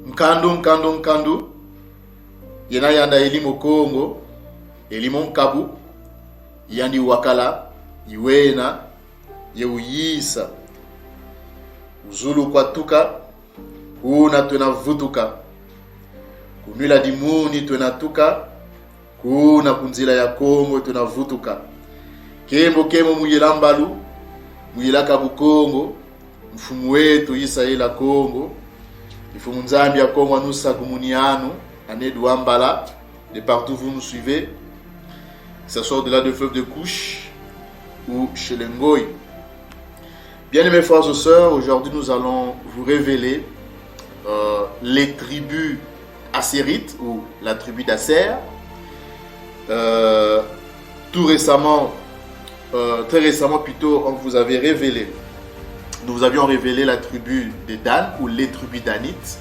Nkandu. Yena yanda elimo Kongo, elimo Nkabu, yandi wakala, iwena, yeuyisa. Uzulu kwatuka, kuna tunavutuka. Kunwila dimuni tunatuka, kuna kunzila ya Kongo tunavutuka. Kemo muyilambalu, muyilaka Bukongo, mfumu wetu isa ila Kongo. Mfumu nzambi ya Kongo anusa kumuniano, anedu ambala, de partout vous nous suivez. Que ce soit au-delà de fleuve de couche ou chez les Ngoï. Bien-aimés frères et sœurs, aujourd'hui nous allons vous révéler les tribus assérites ou la tribu d'Asser. Très récemment plutôt, on vous avait révélé, nous avions révélé la tribu de Dan ou les tribus danites.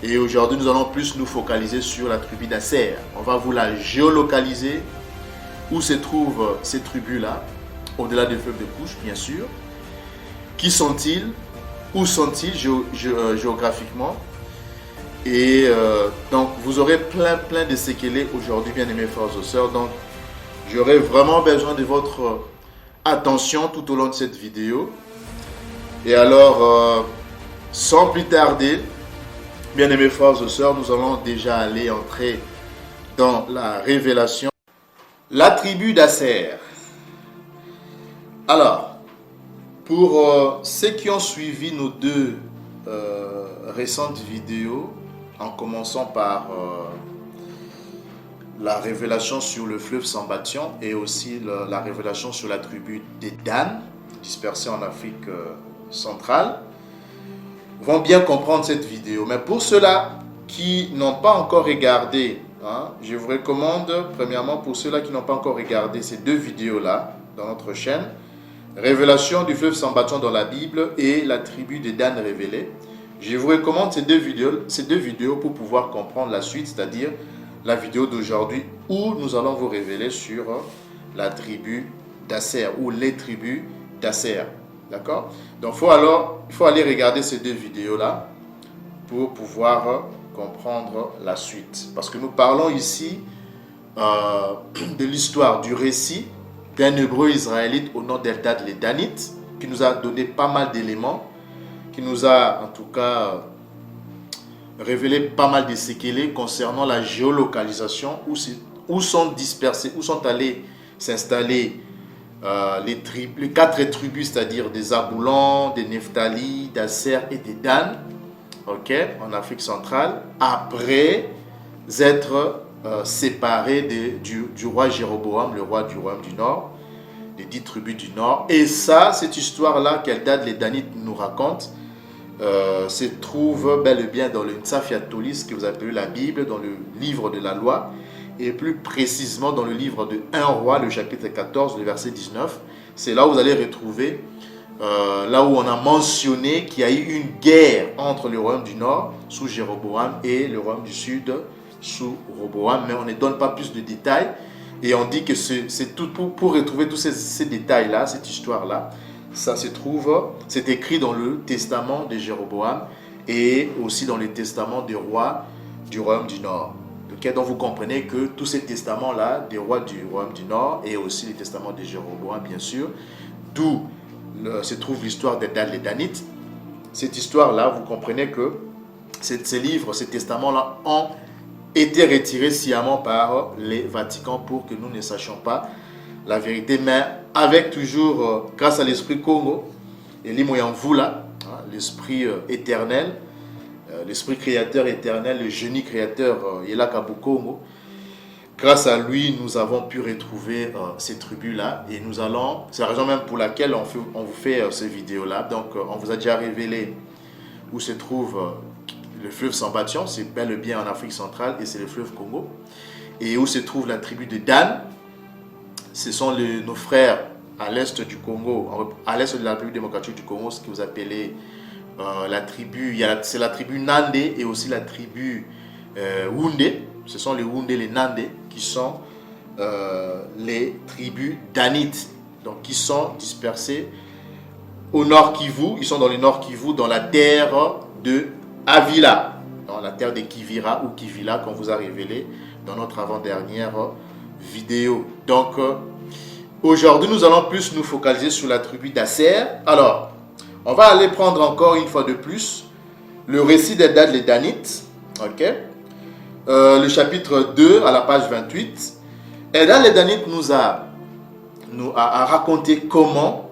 Et aujourd'hui nous allons plus nous focaliser sur la tribu d'Asser. On va vous la géolocaliser. Où se trouvent ces tribus-là, au-delà des fleuves de couche, bien sûr. Qui sont-ils? Où sont-ils géographiquement? Et donc, vous aurez plein de séquelles aujourd'hui, bien aimés frères et sœurs. Donc, j'aurai vraiment besoin de votre attention tout au long de cette vidéo. Et alors, sans plus tarder, bien aimés frères et sœurs, nous allons déjà aller entrer dans la révélation. La tribu d'Asser. Alors, pour ceux qui ont suivi nos deux récentes vidéos, en commençant par la révélation sur le fleuve Sambatyon et aussi la révélation sur la tribu des Dan, dispersée en Afrique centrale, vont bien comprendre cette vidéo. Mais pour ceux-là qui n'ont pas encore regardé, je vous recommande, premièrement, pour ceux-là qui n'ont pas encore regardé ces deux vidéos-là dans notre chaîne, Révélation du fleuve Sambatyon dans la Bible et la tribu de Dan révélée. Je vous recommande ces deux vidéos pour pouvoir comprendre la suite, c'est-à-dire la vidéo d'aujourd'hui où nous allons vous révéler sur la tribu d'Asser ou les tribus d'Asser. D'accord? Donc, il faut aller regarder ces deux vidéos-là pour pouvoir comprendre la suite. Parce que nous parlons ici de l'histoire, du récit d'un hébreu israélite au nom d'Eldad les Danites, qui nous a donné pas mal d'éléments, qui nous a en tout cas révélé pas mal de séquelles concernant la géolocalisation, où sont dispersés, où sont allés s'installer les quatre tribus, c'est-à-dire des Zaboulon, des Nephtali, d'Asser et des Dan, en Afrique centrale, après être séparés du roi Jéroboam, le roi du royaume du Nord, des 10 tribus du Nord. Et ça, cette histoire-là qu'Eldad les Danites nous raconte, se trouve bel et bien dans le Nsafia Tolis, que vous appelez la Bible, dans le livre de la loi, et plus précisément dans le livre de 1 roi, le chapitre 14, le verset 19. C'est là où vous allez retrouver là où on a mentionné qu'il y a eu une guerre entre le royaume du Nord sous Jéroboam et le royaume du Sud sous Roboam, mais on ne donne pas plus de détails et on dit que c'est tout pour retrouver tous ces détails-là, cette histoire-là, ça se trouve, c'est écrit dans le testament de Jéroboam et aussi dans le testament des rois du royaume du Nord. Donc vous comprenez que tous ces testaments-là, des rois du royaume du Nord et aussi les testaments de Jéroboam, bien sûr, d'où se trouve l'histoire d'Eldad les Danites. Cette histoire-là, vous comprenez que ces livres, ces testaments-là ont été retirés sciemment par les Vaticans pour que nous ne sachions pas la vérité, mais avec toujours, grâce à l'esprit Congo, et l'Imoyanvula, l'esprit éternel, l'esprit créateur éternel, le génie créateur Yelaka Bukongo. Grâce à lui, nous avons pu retrouver ces tribus-là et nous allons, c'est la raison même pour laquelle on vous fait ces vidéos-là. Donc, on vous a déjà révélé où se trouve le fleuve Sambatyon, c'est bel et bien en Afrique centrale et c'est le fleuve Congo. Et où se trouve la tribu de Dan, ce sont nos frères à l'est du Congo, à l'est de la République démocratique du Congo, ce que vous appelez la tribu, c'est la tribu Nande et aussi la tribu Wunde. Ce sont les Wunde et les Nande qui sont les tribus danites, donc qui sont dispersées au nord Kivu. Ils sont dans le nord Kivu, dans la terre de Avila. dans la terre des Kivira ou Kivila qu'on vous a révélé dans notre avant-dernière vidéo. Donc, aujourd'hui, nous allons plus nous focaliser sur la tribu d'Asser. Alors, on va aller prendre encore une fois de plus le récit des Dan, les Danites. Ok, le chapitre 2 à la page 28. Et Dan, les Danites nous a raconté comment,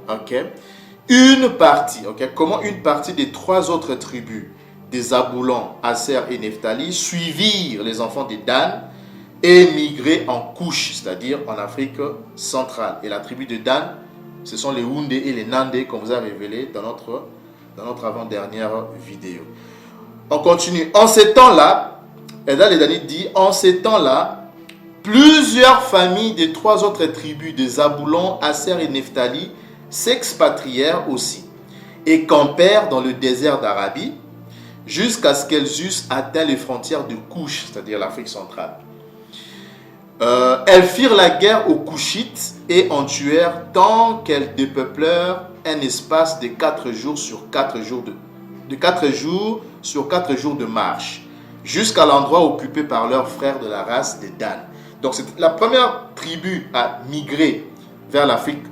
comment une partie des 3 autres tribus, des Zaboulon, Asser et Nephtali, suivirent les enfants des Dan et migraient en Couche, c'est-à-dire en Afrique centrale. Et la tribu de Dan, ce sont les Houndé et les Nandé qu'on vous a révélé dans notre avant-dernière vidéo. On continue. En ces temps-là, Edan les Danites dit, en ces temps-là, plusieurs familles des 3 autres tribus de Zaboulon, Asser et Nephtali s'expatrièrent aussi et campèrent dans le désert d'Arabie jusqu'à ce qu'elles eussent atteint les frontières de Couche, c'est-à-dire l'Afrique centrale. Elles firent la guerre aux Couchites et en tuèrent tant qu'elles dépeuplèrent un espace de 4 jours sur 4 jours de 4 jours sur 4 jours de marche jusqu'à l'endroit occupé par leurs frères de la race des Dan. Donc c'est la première tribu à migrer vers l'Afrique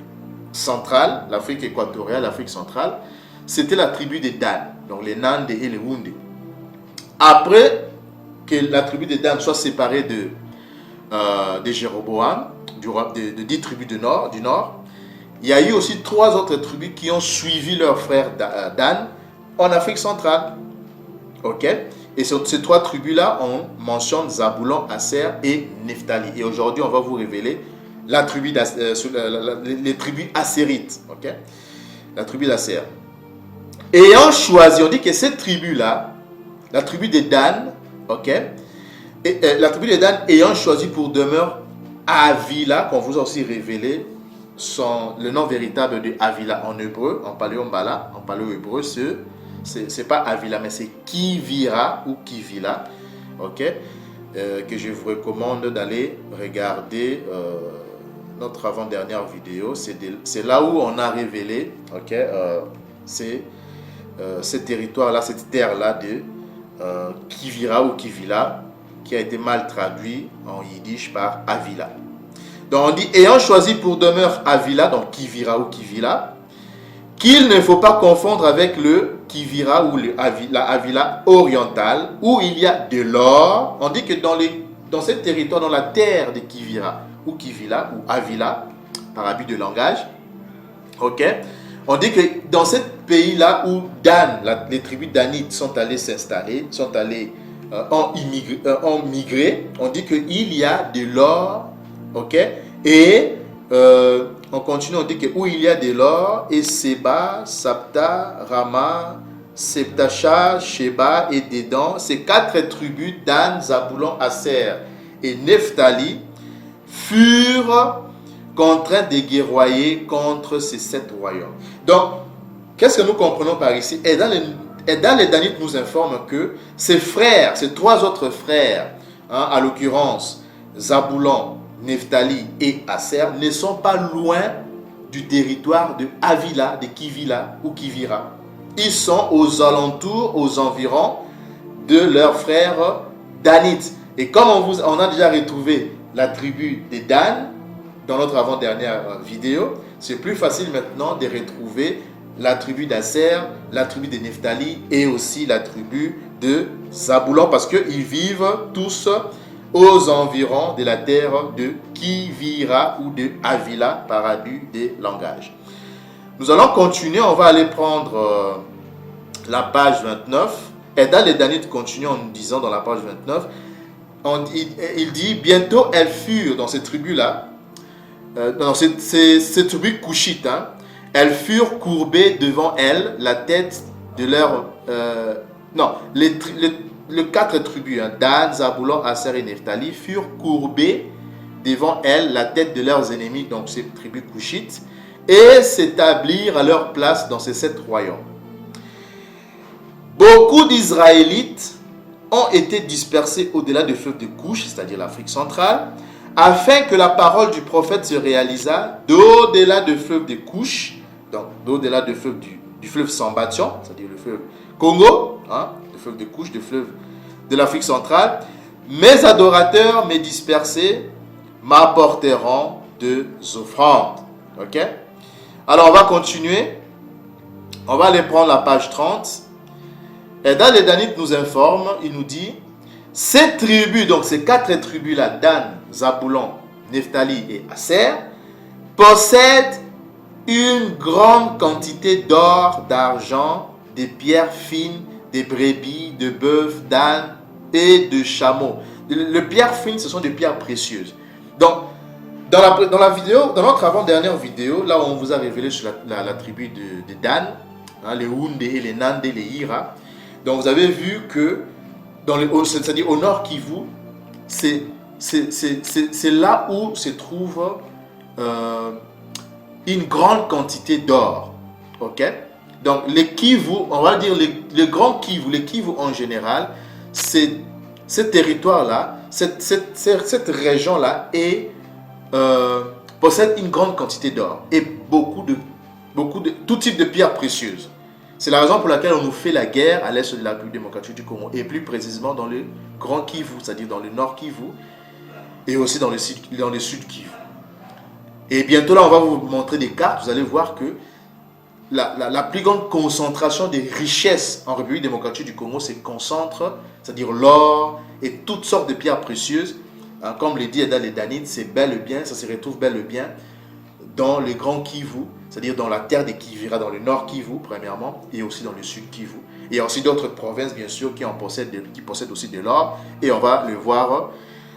centrale, l'Afrique équatoriale, l'Afrique centrale, c'était la tribu des Dan, donc les Nandé et les Houndé. Après que la tribu des Dan soit séparée de Jéroboam, de 10 tribus du nord, il y a eu aussi 3 autres tribus qui ont suivi leur frère Dan en Afrique centrale. Ok? Et ces 3 tribus-là, on mentionne Zaboulon, Asser et Nephtali. Et aujourd'hui, on va vous révéler la tribu les tribus assérites. Ok? La tribu d'Asser. Ayant choisi, on dit que cette tribu-là, la tribu des Dan, ok? La tribu des Dan ayant choisi pour demeure Avila, qu'on vous a aussi révélé le nom véritable de Avila en hébreu, en paléo-mbala, en paléo-hébreu, c'est pas Avila, mais c'est Kivira ou Kivila, ok? Que je vous recommande d'aller regarder notre avant-dernière vidéo. C'est là où on a révélé, ok? Ce territoire-là, cette terre-là de Kivira ou Kivila, qui a été mal traduit en yiddish par Avila. Donc on dit, ayant choisi pour demeure Avila, donc Kivira ou Kivila, qu'il ne faut pas confondre avec le Kivira ou la Avila orientale, où il y a de l'or. On dit que dans ce territoire, dans la terre de Kivira ou Kivila ou Avila, par abus de langage, ok, on dit que dans ce pays-là où Dan, les tribus danites sont allées s'installer, sont allées ont migré, on dit qu'il y a de l'or, ok, et on continue, on dit que où il y a de l'or, et Seba, Sapta, Rama, Septacha, Sheba et Dédan, ces 4 tribus, Dan, Zaboulon, Asser et Nephtali, furent contraints de guerroyer contre ces 7 royaumes. Donc, qu'est-ce que nous comprenons par ici? Et dans les Danites nous informe que ses frères, ces 3 autres frères, à l'occurrence Zaboulon, Nephtali et Asser, ne sont pas loin du territoire de Avila, de Kivila ou Kivira. Ils sont aux alentours, aux environs de leurs frères Danites. Et comme on a déjà retrouvé la tribu des Dan dans notre avant-dernière vidéo, c'est plus facile maintenant de retrouver la tribu d'Asser, la tribu de Nephtali et aussi la tribu de Zaboulon, parce qu'ils vivent tous aux environs de la terre de Kivira ou de Avila par abus des langages. Nous allons continuer, on va aller prendre la page 29. Et dans les Danites continue en nous disant dans la page 29, il dit, bientôt elles furent dans ces tribus-là, dans ces tribus couchites, elles furent courbées devant elles, la tête de leur... les 4 tribus, Dan, Zaboulon, Asser et Nephtali, furent courbées devant elles, la tête de leurs ennemis, donc ces tribus couchites, et s'établirent à leur place dans ces 7 royaumes. Beaucoup d'Israélites ont été dispersés au-delà du fleuve de Couche, c'est-à-dire l'Afrique centrale, afin que la parole du prophète se réalisât d'au-delà du fleuve de Couche, donc d'au-delà du fleuve du fleuve Sambation, c'est-à-dire le fleuve Congo, le fleuve de Couche, du fleuve de l'Afrique centrale. Mes adorateurs, mes dispersés, m'apporteront deux offrandes. Ok? Alors, on va continuer. On va aller prendre la page 30. Et Dan les Danites nous informe, il nous dit, ces tribus, donc ces quatre tribus-là, Dan, Zaboulon, Nephtali et Aser, possèdent une grande quantité d'or, d'argent, de pierres fines, de brebis, de bœufs, d'ânes et de chameaux. Les pierres fines, ce sont des pierres précieuses. Donc, dans la vidéo, dans notre avant-dernière vidéo, là où on vous a révélé sur la tribu de Dan, hein, les Houndé et les Nandé, les Hira, donc vous avez vu que, c'est-à-dire au nord Kivu, c'est là où se trouve une grande quantité d'or. Ok? Donc les Kivu, on va dire les grands Kivu, les Kivu en général, ce territoire-là, cette région-là possède une grande quantité d'or et beaucoup de tout type de pierres précieuses. C'est la raison pour laquelle on nous fait la guerre à l'est de la République démocratique du Congo et plus précisément dans le Grand Kivu, c'est-à-dire dans le Nord Kivu et aussi dans le Sud Kivu. Et bientôt là, on va vous montrer des cartes. Vous allez voir que la plus grande concentration des richesses en République démocratique du Congo se concentre, c'est-à-dire l'or et toutes sortes de pierres précieuses. Hein, comme le dit Eda les Danites, c'est bel et bien, ça se retrouve bel et bien dans le Grand Kivu, c'est-à-dire dans la terre des Kivira, dans le Nord Kivu premièrement, et aussi dans le Sud Kivu. Il y a aussi d'autres provinces, bien sûr, qui possèdent aussi de l'or, et on va le voir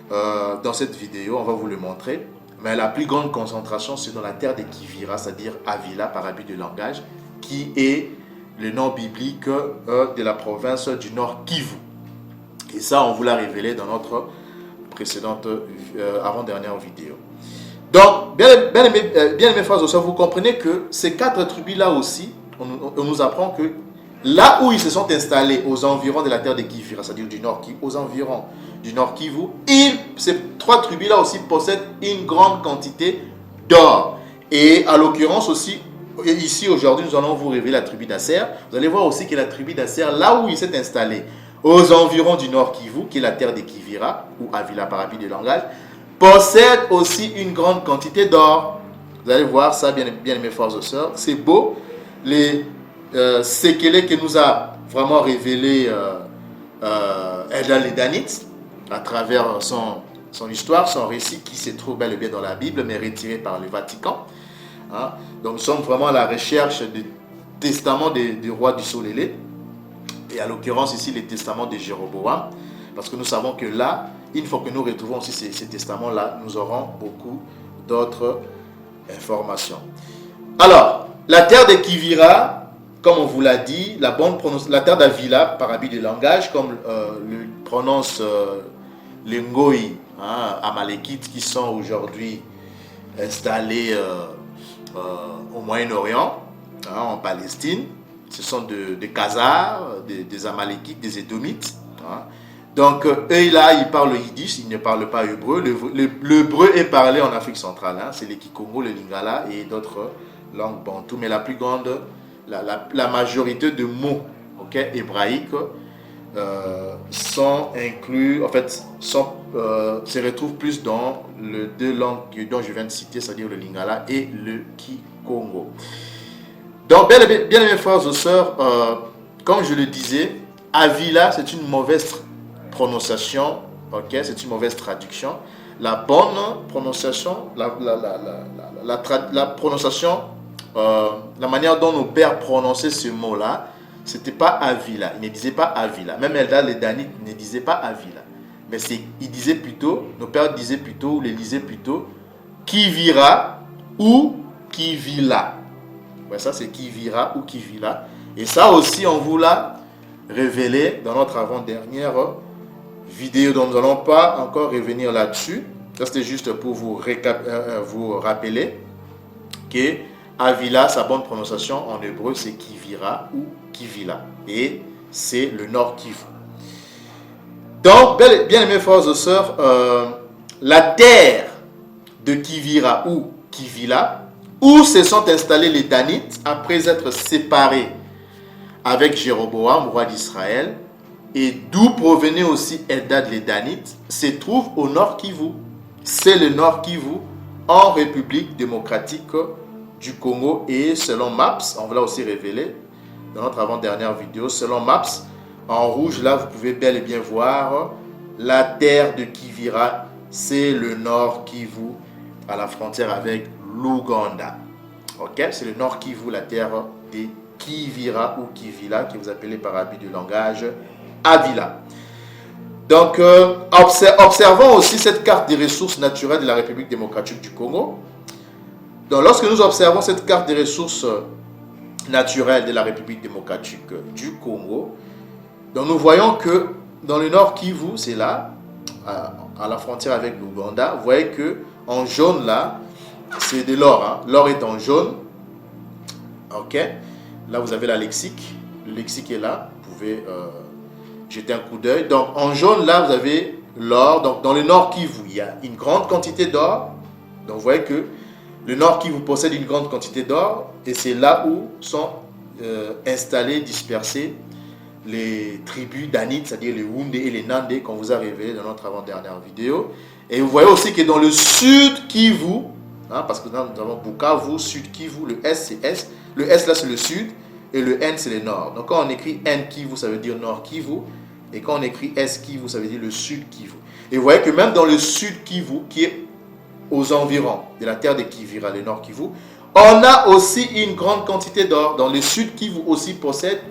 dans cette vidéo, on va vous le montrer. Mais la plus grande concentration, c'est dans la terre des Kivira, c'est-à-dire Avila par abus de langage, qui est le nom biblique de la province du Nord Kivu. Et ça, on vous l'a révélé dans notre précédente, avant-dernière vidéo. Donc, bien aimés frères et sœurs, vous comprenez que ces quatre tribus-là aussi, on nous apprend que là où ils se sont installés, aux environs de la terre des Kivira, c'est-à-dire du Nord Kivu, aux environs du Nord Kivu, ces trois tribus-là aussi possèdent une grande quantité d'or. Et à l'occurrence aussi, ici aujourd'hui, nous allons vous révéler la tribu d'Aser. Vous allez voir aussi que la tribu d'Aser, là où il s'est installé, aux environs du Nord Kivu, qui est la terre des Kivira, ou Avila par habit de langage, possède aussi une grande quantité d'or. Vous allez voir ça, bien aimés frères et sœurs. C'est beau. Les séquelles que nous a vraiment révélé Eda les Danites à travers son histoire, son récit qui se trouve bel et bien dans la Bible, mais retiré par le Vatican. Hein? Donc nous sommes vraiment à la recherche du testament du roi du Solélé, et à l'occurrence ici le testament de Jéroboam, parce que nous savons que là, une fois que nous retrouvons aussi ces testaments-là, nous aurons beaucoup d'autres informations. Alors, la terre des Kivira, comme on vous l'a dit, la terre d'Avila, par habit de langage, comme le prononcent les Ngoï, hein, Amalekites, qui sont aujourd'hui installés au Moyen-Orient, hein, en Palestine. Ce sont des Khazars, des Amalekites, des Édomites. Hein. Donc, eux, là, ils parlent le yiddish, ils ne parlent pas hébreu. L'hébreu est parlé en Afrique centrale. Hein. C'est le Kikongo, le Lingala et d'autres langues bantou. Mais la plus grande, la majorité de mots hébraïques sont inclus, en fait, se retrouvent plus dans les deux langues dont je viens de citer, c'est-à-dire le Lingala et le Kikongo. Donc, bien aimés frères et sœurs, comme je le disais, Avila, c'est une mauvaise prononciation, c'est une mauvaise traduction. La bonne prononciation, la prononciation, la manière dont nos pères prononçaient ce mot-là, c'était pas Avila. Ils ne disaient pas Avila. Même Eldad les Danites ne disaient pas Avila. Mais ils disaient plutôt, nos pères disaient plutôt, ou les lisaient plutôt, Kivira ou Kivila. Ouais, ça c'est Kivira ou Kivila. Et ça aussi, on vous l'a révélé dans notre avant-dernière vidéo, dont nous n'allons pas encore revenir là-dessus. Ça c'était juste pour vous rappeler que Avila, sa bonne prononciation en hébreu, c'est Kivira ou Kivila. Et c'est le Nord Kivu. Donc, bien aimés frères et sœurs, la terre de Kivira ou Kivila, où se sont installés les Danites après être séparés avec Jéroboam, roi d'Israël, et d'où provenait aussi Eldad les Danites, se trouve au Nord Kivu. C'est le Nord Kivu en République démocratique du Congo. Et selon Maps, on va aussi révéler dans notre avant-dernière vidéo, selon Maps, en rouge là, vous pouvez bel et bien voir la terre de Kivira, c'est le Nord Kivu à la frontière avec l'Ouganda. Ok, c'est le Nord Kivu, la terre des Kivira ou Kivila, que vous appelez par habit de langage Avila. Donc, observons aussi cette carte des ressources naturelles de la République démocratique du Congo. Donc, lorsque nous observons cette carte des ressources naturelles de la République démocratique du Congo, donc nous voyons que dans le Nord Kivu, c'est là, à la frontière avec l'Ouganda, vous voyez que en jaune là, c'est de l'or. Hein. L'or est en jaune. Ok. Là, vous avez la lexique. Le lexique est là. Vous pouvez jeter un coup d'œil. Donc, en jaune, là, vous avez l'or. Donc, dans le Nord Kivu, il y a une grande quantité d'or. Donc, vous voyez que le Nord Kivu possède une grande quantité d'or. Et c'est là où sont installés, dispersés les tribus danites, c'est-à-dire les Wundé et les Nandé, qu'on vous a révélé dans notre avant-dernière vidéo. Et vous voyez aussi que dans le Sud Kivu, hein, parce que nous avons Bukavu, Sud Kivu, le S c'est S. Le S là c'est le Sud et le N c'est le Nord. Donc quand on écrit N Kivu, ça veut dire Nord Kivu. Et quand on écrit S Kivu, ça veut dire le Sud Kivu. Et vous voyez que même dans le Sud Kivu, qui est aux environs de la terre de Kivira, le Nord Kivu, on a aussi une grande quantité d'or. Dans le Sud Kivu aussi possède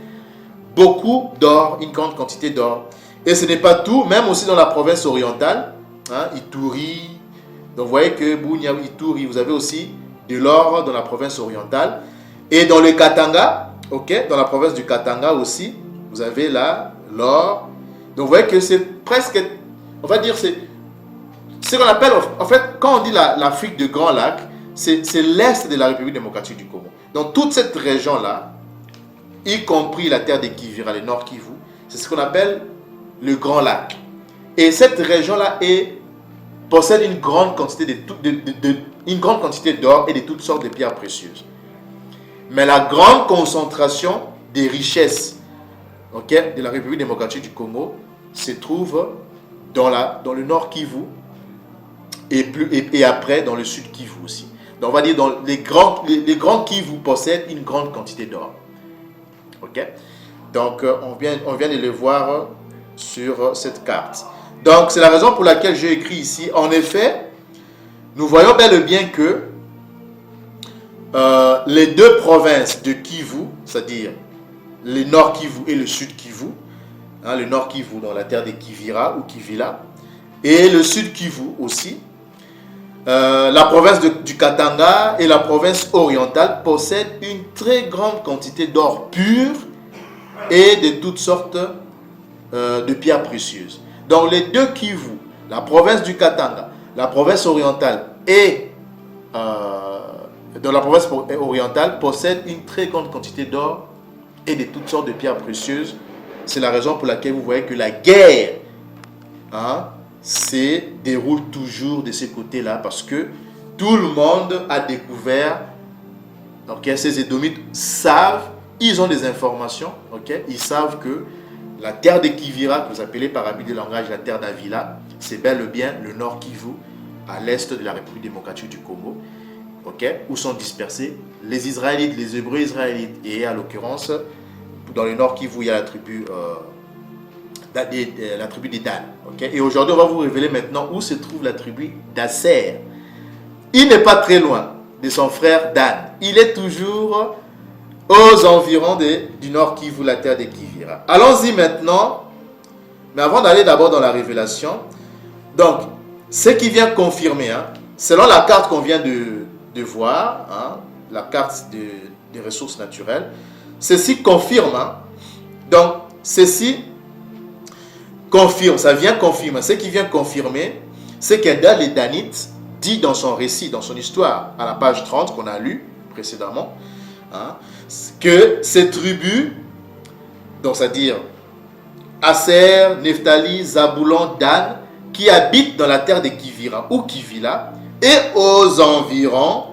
beaucoup d'or, une grande quantité d'or. Et ce n'est pas tout, même aussi dans la province orientale, hein, Ituri. Donc vous voyez que Bunia, Ituri, vous avez aussi de l'or dans la province orientale. Et dans le Katanga, ok, dans la province du Katanga aussi, vous avez là l'or. Donc vous voyez que c'est presque, on va dire, c'est ce qu'on appelle, en fait, quand on dit l'Afrique de Grand Lac, c'est l'est de la République démocratique du Congo. Dans toute cette région-là, y compris la terre des Kivira, le Nord Kivu, c'est ce qu'on appelle le Grand Lac. Et cette région-là possède une grande quantité d'or et de toutes sortes de pierres précieuses. Mais la grande concentration des richesses, okay, de la République démocratique du Congo se trouve dans le Nord Kivu et après dans le Sud Kivu aussi. Donc on va dire dans les grands Kivu possèdent une grande quantité d'or. Ok, donc on vient de le voir sur cette carte. Donc c'est la raison pour laquelle j'ai écrit ici. En effet, nous voyons bel et bien que les deux provinces de Kivu, c'est-à-dire le Nord Kivu et le Sud Kivu, hein, le Nord Kivu dans la terre des Kivira ou Kivila, et le Sud Kivu aussi, la province du Katanga et la province orientale possèdent une très grande quantité d'or pur et de toutes sortes de pierres précieuses. Donc les deux Kivu, la province du Katanga, la province orientale et dans la province orientale possèdent une très grande quantité d'or et de toutes sortes de pierres précieuses. C'est la raison pour laquelle vous voyez que la guerre, hein, se déroule toujours de ces côtés-là, parce que tout le monde a découvert, okay, ces Édomites savent, ils ont des informations, okay, ils savent que la terre de Kivira, que vous appelez par habit de langage la terre d'Avila, c'est bel et bien le Nord Kivu, à l'est de la République démocratique du Congo, okay, où sont dispersés les Israélites, les Hébreux israélites, et à l'occurrence, dans le Nord Kivu, il y a la tribu des Dan. Okay? Et aujourd'hui, on va vous révéler maintenant où se trouve la tribu d'Asser. Il n'est pas très loin de son frère Dan. Il est toujours aux environs du Nord Kivu, la terre des Kivira. Allons-y maintenant. Mais avant d'aller d'abord dans la révélation, donc, ce qui vient confirmer, hein, selon la carte qu'on vient de voir, hein, la carte des ressources naturelles, ceci confirme. Hein, donc, ceci confirme, ça vient confirmer. Ce qui vient confirmer, c'est qu'Eldad les Danites dit dans son récit, dans son histoire, à la page 30 qu'on a lu précédemment, hein, que ces tribus, donc c'est-à-dire Aser, Nephtali, Zaboulon, Dan, qui habitent dans la terre de Kivira ou Kivila et aux environs,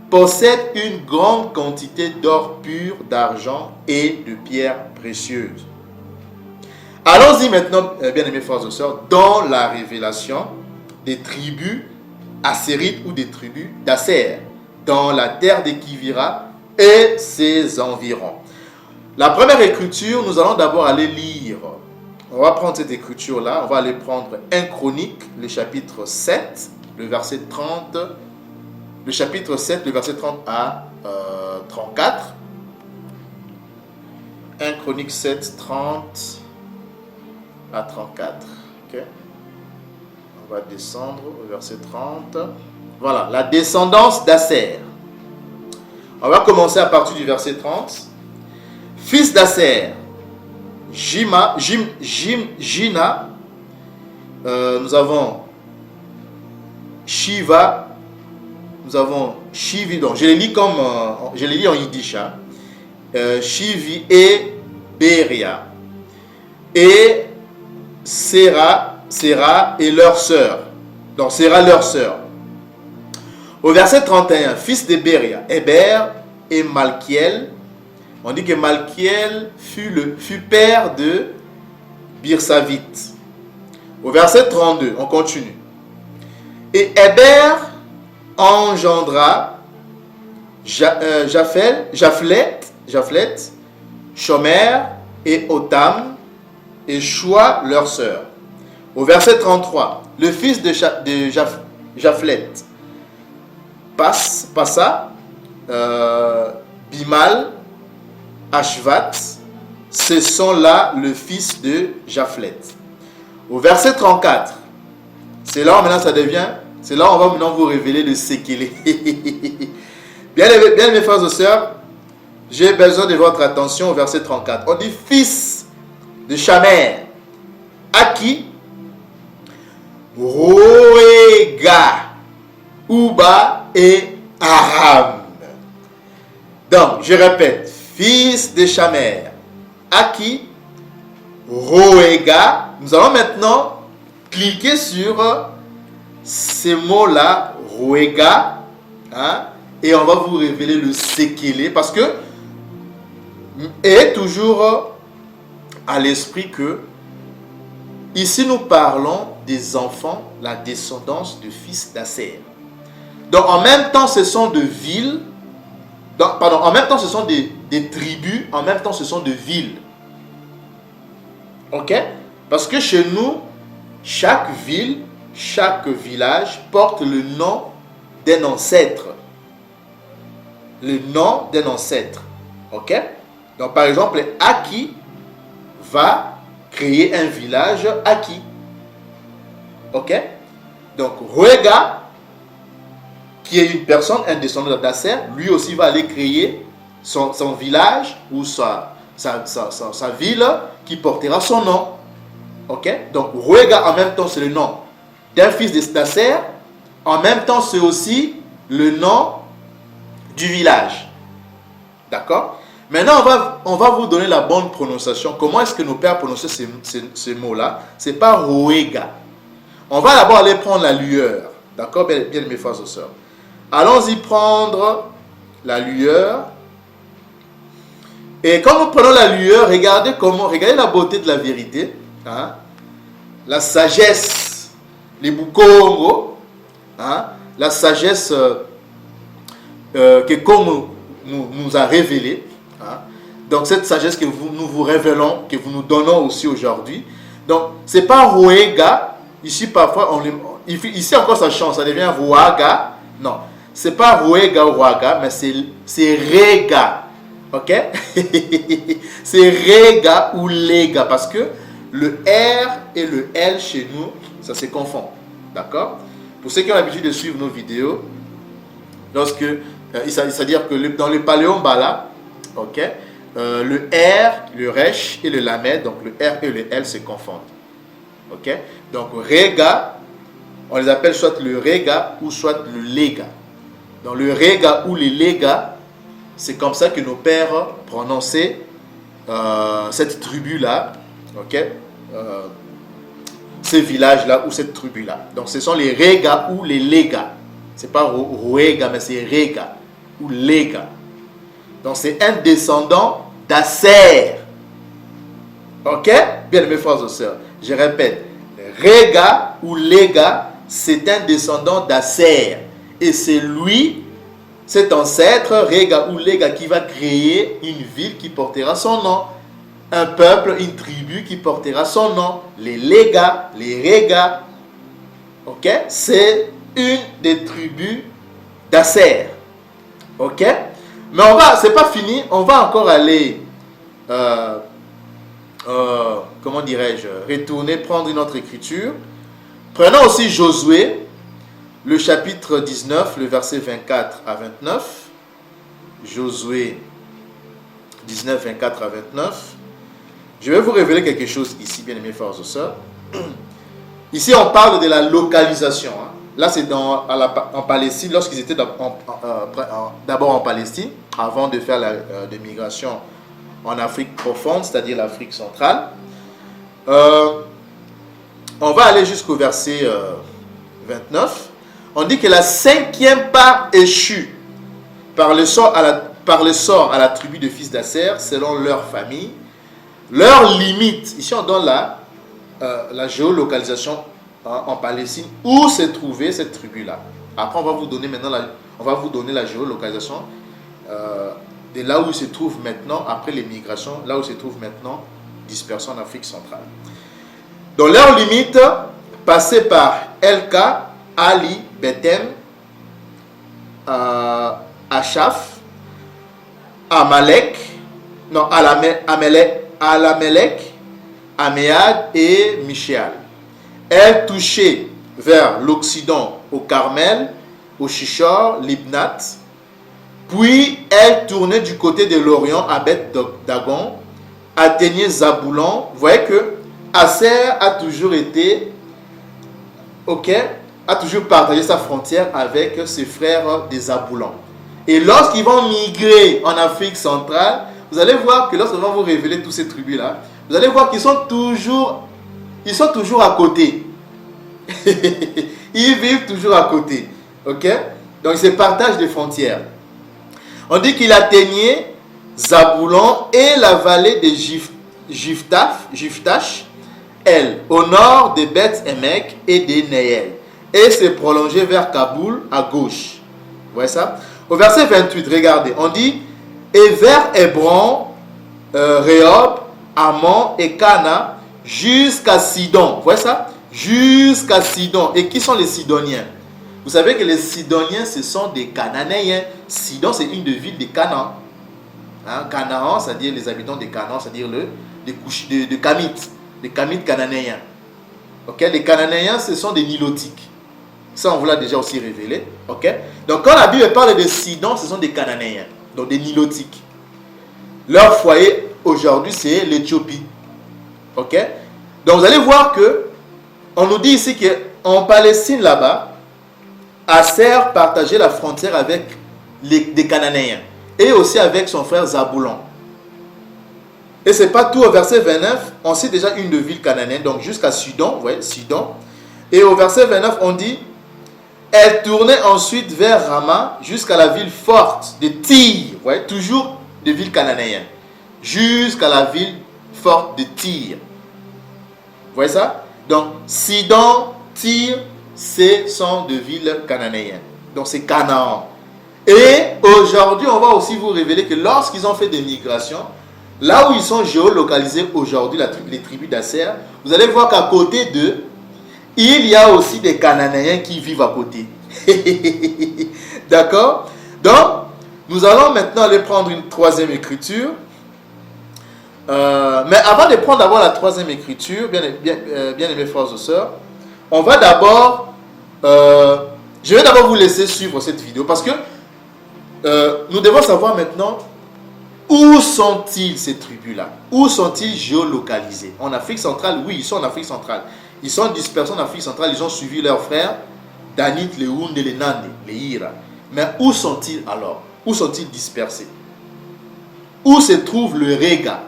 possèdent une grande quantité d'or pur, d'argent et de pierres précieuses. Allons-y maintenant, bien-aimés frères et sœurs, dans la révélation des tribus assérites ou des tribus d'Asser, dans la terre des Kivira et ses environs. La première écriture, nous allons d'abord aller lire. On va prendre cette écriture-là, on va aller prendre 1 Chronique, le chapitre 7, le verset 30, le chapitre 7, le verset 30 à 34. 1 Chronique 7, 30 à 34. Okay. On va descendre au verset 30. Voilà, la descendance d'Asser. On va commencer à partir du verset 30. Fils d'Asser, Jina, nous avons Shiva, nous avons Shivi, donc je les lis comme je les lis en yiddish, hein. Shivi et Beria, et Séra et leur sœur. Donc Séra leur sœur. Au verset 31, fils de Beria, Héber et Malkiel. On dit que Malkiel fut père de Birsavit. Au verset 32, on continue. Et Héber engendra Japhlet, Shomer et Otam et Shua leur sœur. Au verset 33, le fils de Japhlet passa Bimal, Ashvat, ce sont là le fils de Japhlet. Au verset 34, c'est là où maintenant ça devient, c'est là où on va maintenant vous révéler le Sékélé. Bien mes frères et sœurs, j'ai besoin de votre attention au verset 34. On dit fils de Shamer, Aki, Roega, Uba et Aram. Donc, je répète, fils de Shamer, Aki, Roega. Nous allons maintenant cliquer sur ces mots-là, Roega, hein, et on va vous révéler le Sékélé, parce que est toujours à l'esprit que ici nous parlons des enfants, la descendance de fils d'Asser. Donc en même temps ce sont de villes, en même temps ce sont des tribus, en même temps ce sont de villes. Ok? Parce que chez nous, chaque ville, chaque village porte le nom d'un ancêtre. Le nom d'un ancêtre. Ok? Donc par exemple, Aki va créer un village Aki. Ok? Donc Roega, qui est une personne, un descendant d'Asser, lui aussi va aller créer son village ou sa ville qui portera son nom. Ok? Donc Roega en même temps c'est le nom d'un fils d'Asser, en même temps c'est aussi le nom du village. D'accord? Maintenant on va vous donner la bonne prononciation. Comment est-ce que nos pères prononçaient ces mots-là? C'est pas Roega. On va d'abord aller prendre la lueur. D'accord, bien mes frères et sœurs. Allons-y prendre la lueur. Et quand nous prenons la lueur, regardez la beauté de la vérité. Hein? La sagesse, les Bukongo, hein? La sagesse que comme nous a révélé. Hein? Donc cette sagesse que nous vous révélons, que vous nous donnons aussi aujourd'hui. Donc c'est pas Roega. Ici parfois ici encore ça change, ça devient Roaga. Non, c'est pas Roega ou Roaga, mais c'est Rega. Ok? C'est Rega ou Lega, parce que le R et le L chez nous, ça se confond. D'accord? Pour ceux qui ont l'habitude de suivre nos vidéos, c'est-à-dire que dans le Paléombala, ok, le R, le Resh et le Lamed, donc le R et le L se confondent. Ok? Donc Rega, on les appelle soit le Rega ou soit le Lega. Dans le Rega ou le Lega, c'est comme ça que nos pères prononçaient cette tribu-là, ok, ces villages-là ou cette tribu-là. Donc ce sont les Rega ou les Lega. C'est pas Roega, mais c'est Rega ou Lega. Donc c'est un descendant d'Asser. Ok? Bien aimés frères et sœurs, je répète, Rega ou Lega, c'est un descendant d'Asser. Et c'est lui, cet ancêtre, Rega ou Lega, qui va créer une ville qui portera son nom. Un peuple, une tribu qui portera son nom. Les Lega, les Rega. Ok? C'est une des tribus d'Asser. Ok? Mais c'est pas fini, on va encore aller, comment dirais-je, retourner, prendre une autre écriture. Prenons aussi Josué, le chapitre 19, le verset 24 à 29. Josué 19, 24 à 29. Je vais vous révéler quelque chose ici, bien aimés frères et sœurs. Ici, on parle de la localisation. Hein. Là, c'est en Palestine, lorsqu'ils étaient d'abord en Palestine, avant de faire des migrations en Afrique profonde, c'est-à-dire l'Afrique centrale. On va aller jusqu'au verset 29. On dit que la 5e part échut par le sort à la tribu de fils d'Asser, selon leur famille. Leur limite, ici on donne la géolocalisation en Palestine, où s'est trouvée cette tribu-là. Après, on va vous donner maintenant la géolocalisation de là où il se trouve maintenant, après les migrations, là où il se trouve maintenant, dispersion en Afrique centrale. Donc, leur limite, passée par Elka, Ali, Bethem, Achaf, Amalek, Alamelech, Améad et Michal. Elle touchait vers l'Occident au Carmel, au Shishor, Libnat. Puis elle tournait du côté de l'Orient à Beth-Dagon, atteignait Zaboulon. Vous voyez que Asser a toujours été, a toujours partagé sa frontière avec ses frères des Zaboulon. Et lorsqu'ils vont migrer en Afrique centrale, vous allez voir que lorsqu'on va vous révéler toutes ces tribus-là, vous allez voir qu'ils sont toujours à côté. Ils vivent toujours à côté. Ok? Donc, ils se partagent des frontières. On dit qu'il atteignait Zaboulon et la vallée de Jiftash, elle, au nord de Beth-Emek et de Neyel. Et s'est prolongé vers Kaboul à gauche. Vous voyez ça? Au verset 28, regardez. On dit, et vers Hébron, Rehob, Ammon et Cana, jusqu'à Sidon. Vous voyez ça? Jusqu'à Sidon. Et qui sont les Sidoniens? Vous savez que les Sidoniens, ce sont des Cananéens. Sidon, c'est une des villes de Canaan. Hein? Canaan, c'est-à-dire les habitants de Canaan, c'est-à-dire de Kamites. Les Kamites cananéens. Okay? Les Cananéens, ce sont des Nilotiques. Ça, on vous l'a déjà aussi révélé. Okay? Donc, quand la Bible parle de Sidon, ce sont des Cananéens. Donc, des Nilotiques. Leur foyer, aujourd'hui, c'est l'Éthiopie. Ok? Donc, vous allez voir que on nous dit ici qu'en Palestine, là-bas, Asser partageait la frontière avec des Cananéens et aussi avec son frère Zaboulon. Et c'est pas tout. Au verset 29, on cite déjà une de ville cananéenne, donc jusqu'à Sidon, vous voyez, Sidon. Et au verset 29, on dit, elle tournait ensuite vers Rama jusqu'à la ville forte de Tyr, vous voyez, toujours de ville cananéenne, jusqu'à la ville forte de Tyr. Vous voyez ça? Donc, Sidon, Tyr, ce sont de villes cananéennes. Donc, c'est Canaan. Et aujourd'hui, on va aussi vous révéler que lorsqu'ils ont fait des migrations, là où ils sont géolocalisés aujourd'hui, les tribus d'Asser, vous allez voir qu'à côté d'eux, il y a aussi des Cananéens qui vivent à côté. D'accord? Donc, nous allons maintenant aller prendre une troisième écriture. Mais avant de prendre d'abord la troisième écriture, bien aimés frères et sœurs, on va d'abord, je vais d'abord vous laisser suivre cette vidéo parce que nous devons savoir maintenant où sont-ils ces tribus-là? Où sont-ils géolocalisés? En Afrique centrale, oui, ils sont en Afrique centrale. Ils sont dispersés en Afrique centrale, ils ont suivi leurs frères, Danit, les Hound et les Nande, les Hira. Mais où sont-ils alors? Où sont-ils dispersés? Où se trouve le Rega?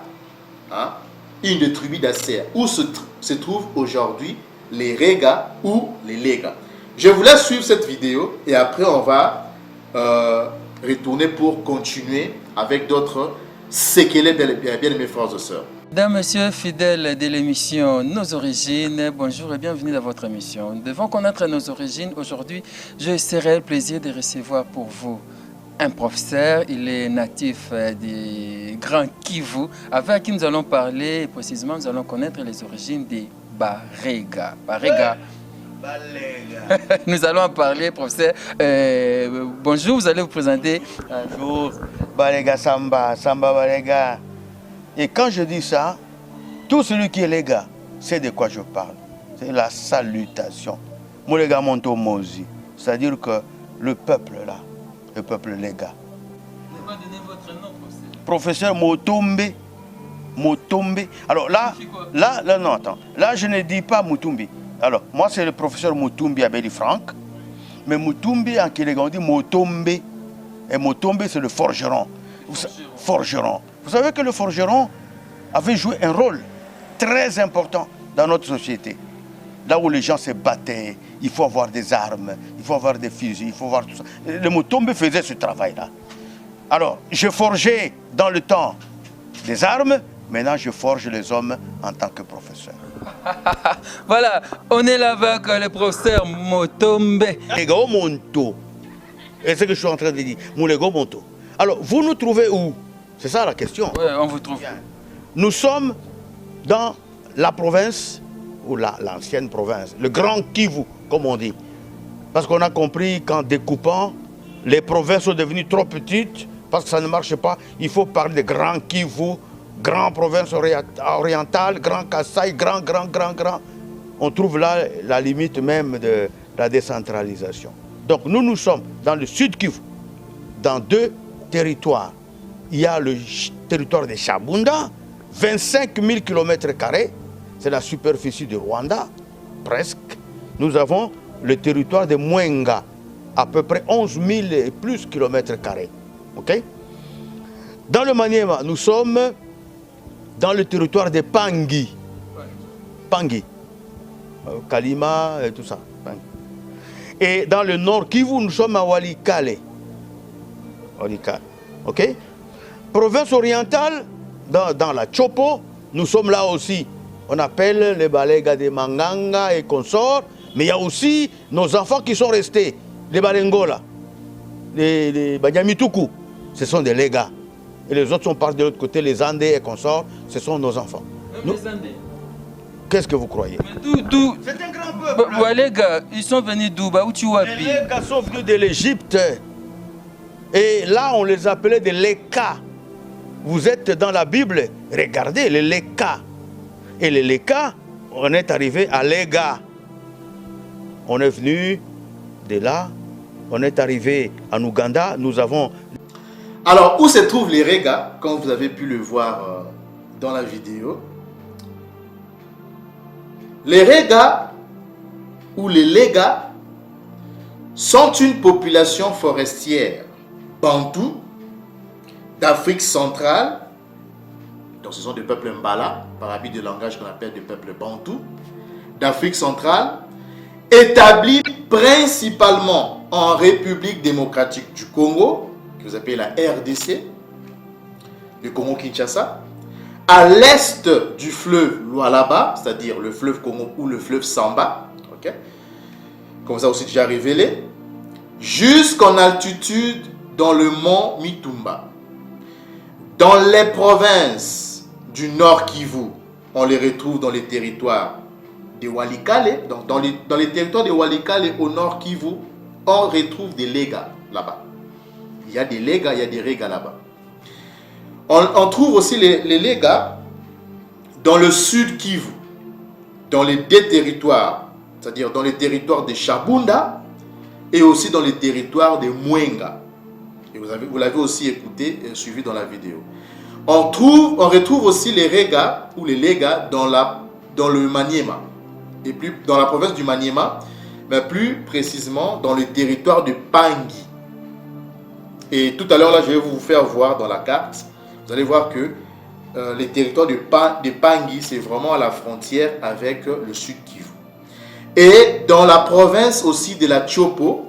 Hein? Une des tribus d'Asser. Où se trouvent aujourd'hui les Rega ou les Lega? Je vous laisse suivre cette vidéo et après on va retourner pour continuer avec d'autres séquelles, bien aimés frères et sœurs. Mesdames, Messieurs, fidèles de l'émission Nos Origines, bonjour et bienvenue dans votre émission. Nous devons connaître nos origines. Aujourd'hui, je serai le plaisir de recevoir pour vous un professeur. Il est natif du Grand Kivu, avec qui nous allons parler, et précisément nous allons connaître les origines des Barega. Barega. Nous allons en parler, professeur. Bonjour, vous allez vous présenter. Bonjour, Balega Samba, Samba Balega. Et quand je dis ça, tout celui qui est Lega, c'est de quoi je parle. C'est la salutation. Molega Monto Mozi. C'est-à-dire que le peuple là, le peuple Lega. Vous pouvez donner votre nom, professeur. Professeur Motombe. Motombe. Alors là, non, attends. Là, je ne dis pas Mutumbi. Alors, moi, c'est le professeur Mutumbi Abeli Franck. Mais Mutumbi, en Kéléga, on dit Motombe. Et Motombe, c'est le forgeron. Forgeron. Vous savez que le forgeron avait joué un rôle très important dans notre société. Là où les gens se battaient, il faut avoir des armes, il faut avoir des fusils, il faut avoir tout ça. Le Mutombe faisait ce travail-là. Alors, je forgeais dans le temps des armes, maintenant je forge les hommes en tant que professeur. Voilà, on est là avec le professeur Motombe. Lego Monto. Et c'est ce que je suis en train de dire. Moulego Monto. Alors, vous nous trouvez où? C'est ça la question. Oui, on vous trouve. Nous sommes dans la province, ou l'ancienne province, le Grand Kivu, comme on dit. Parce qu'on a compris qu'en découpant, les provinces sont devenues trop petites, parce que ça ne marche pas. Il faut parler de Grand Kivu, Grand Province orientale, Grand Kasaï, Grand. On trouve là la limite même de la décentralisation. Donc nous sommes dans le Sud Kivu, dans deux territoires. Il y a le territoire de Chabunda, 25 000 km², c'est la superficie du Rwanda, presque. Nous avons le territoire de Mwenga, à peu près 11 000 et plus km². Okay? Dans le Maniema, nous sommes dans le territoire de Pangui. Pangui. Kalima et tout ça. Pangui. Et dans le nord Kivu, nous sommes à Walikale. Walikale. OK? Province orientale, dans la Chopo, nous sommes là aussi. On appelle les Balega de Manganga et consorts, mais il y a aussi nos enfants qui sont restés, les Balengola, les Banyamituku, ce sont des Lega. Et les autres sont partis de l'autre côté, les Andés et consorts, ce sont nos enfants. Les Andés. Qu'est-ce que vous croyez? C'est un grand peuple. Les gars, ils sont venus d'où? Les Lega sont venus de l'Égypte. Et là, on les appelait des Leka. Vous êtes dans la Bible, regardez les Leka. Et les Leka, on est arrivé à Lega. On est venu de là, on est arrivé en Ouganda, nous avons... Alors, où se trouvent les Rega, comme vous avez pu le voir dans la vidéo? Les Rega, ou les Lega, sont une population forestière bantou d'Afrique centrale. Donc ce sont des peuples Mbala, par habit de langage qu'on appelle des peuples bantous, d'Afrique centrale, établis principalement en République démocratique du Congo, que vous appelez la RDC, le Congo-Kinshasa, à l'est du fleuve Lualaba, c'est-à-dire le fleuve Congo ou le fleuve Samba, okay? Comme ça aussi déjà révélé, jusqu'en altitude dans le mont Mitumba. Dans les provinces du Nord Kivu, on les retrouve dans les territoires de Walikale. Donc dans les territoires de Walikale au Nord Kivu, on retrouve des Lega là-bas. Il y a des Lega, il y a des Rega là-bas. On trouve aussi les Lega dans le Sud Kivu, dans les deux territoires, c'est-à-dire dans les territoires de Chabunda et aussi dans les territoires de Mwenga. Et vous l'avez aussi écouté et suivi dans la vidéo. On retrouve aussi les Rega ou les Lega dans le Maniema. Et plus dans la province du Maniema, mais plus précisément dans le territoire de Pangui. Et tout à l'heure, là, je vais vous faire voir dans la carte. Vous allez voir que les territoires de Pangui, c'est vraiment à la frontière avec le Sud Kivu. Et dans la province aussi de la Chopo,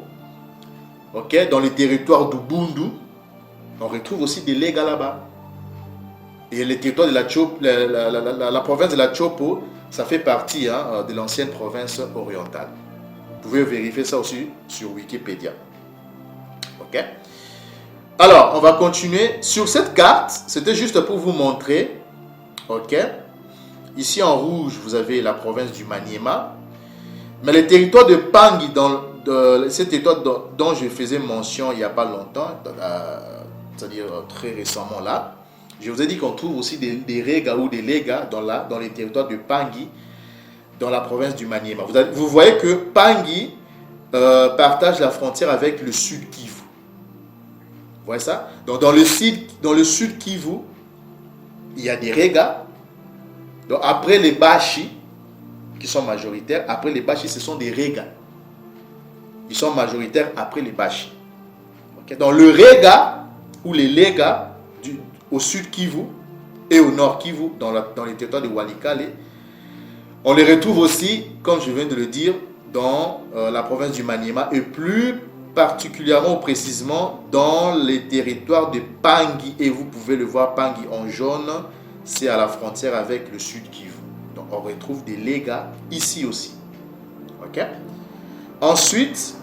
okay, dans le territoire d'Ubundu, on retrouve aussi des Lega là-bas. Et le territoire de la Chopo, la province de la Chopo, ça fait partie de l'ancienne province orientale. Vous pouvez vérifier ça aussi sur Wikipédia. Ok? Alors, on va continuer. Sur cette carte, c'était juste pour vous montrer. Ok? Ici en rouge, vous avez la province du Maniema. Mais le territoire de Pangui, ce territoire dont je faisais mention il n'y a pas longtemps, c'est-à-dire très récemment là, je vous ai dit qu'on trouve aussi des Rega ou des Lega dans les territoires de Pangui, dans la province du Maniema. Vous voyez que Pangui partage la frontière avec le sud Kivu. Vous voyez ça? Donc dans le sud Kivu, il y a des Rega. Donc après les Bashi, qui sont majoritaires, après les Bashi, ce sont des Rega. Ils sont majoritaires après les Bashi. Okay? Donc le Rega ou les Lega au sud Kivu et au nord Kivu, dans les territoires de Walikale, on les retrouve aussi, comme je viens de le dire, dans la province du Maniema et plus particulièrement ou précisément dans les territoires de Pangui. Et vous pouvez le voir, Pangui en jaune, c'est à la frontière avec le sud Kivu. Donc on retrouve des Lega ici aussi. Ok? Ensuite,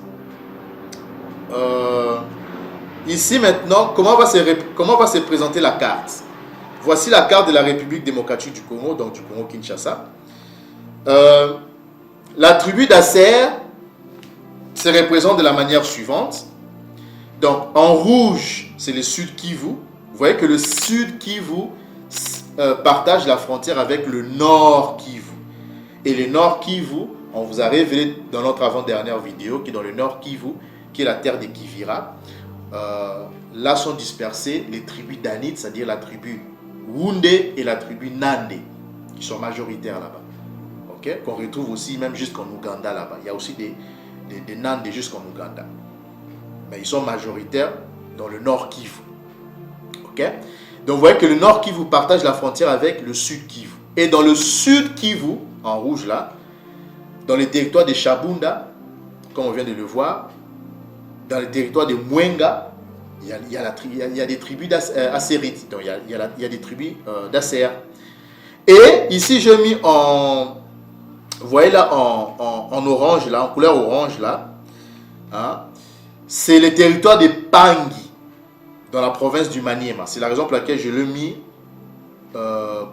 ici maintenant, comment va se présenter la carte? Voici la carte de la République démocratique du Congo, donc du Congo-Kinshasa. La tribu d'Asser se représente de la manière suivante. Donc en rouge, c'est le sud Kivu. Vous voyez que le sud Kivu partage la frontière avec le nord Kivu. Et le nord Kivu, on vous a révélé dans notre avant-dernière vidéo, qui est dans le nord Kivu, qui est la terre des Kivira. Là sont dispersées les tribus Danit, c'est-à-dire la tribu Wunde et la tribu Nande, qui sont majoritaires là-bas. Okay? Qu'on retrouve aussi même jusqu'en Ouganda là-bas. Il y a aussi des Nande jusqu'en Ouganda. Mais ils sont majoritaires dans le nord Kivu. Okay? Donc vous voyez que le nord Kivu partage la frontière avec le sud Kivu. Et dans le sud Kivu, en rouge là, dans les territoires de Shabunda, comme on vient de le voir, dans les territoires de Mwenga, il y a des tribus d'Assérites. Donc il y a des tribus d'Asser. Et ici, je mis vous voyez là, en orange, là, en couleur orange, là, hein, c'est le territoire de Pangui, dans la province du Maniema. C'est la raison pour laquelle je l'ai mis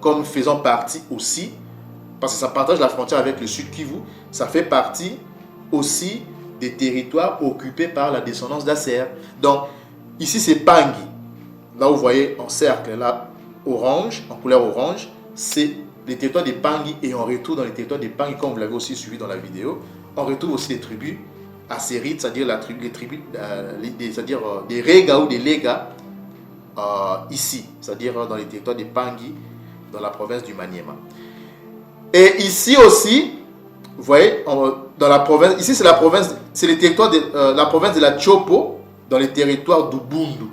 comme faisant partie aussi, parce que ça partage la frontière avec le sud Kivu, ça fait partie aussi des territoires occupés par la descendance d'Asser. Donc, ici, c'est Pangui. Là, vous voyez en cercle, là, orange, en couleur orange, c'est les territoires des Pangui, et on retrouve dans les territoires des Pangui, comme vous l'avez aussi suivi dans la vidéo, on retrouve aussi les tribus assérites, c'est-à-dire les tribus, c'est-à-dire des Rega ou des Lega, ici, c'est-à-dire dans les territoires des Pangui, dans la province du Maniema. Et ici aussi, vous voyez, dans la province, ici c'est la province, c'est le territoire de la province de la Chopo, dans les territoires d'Ubundu.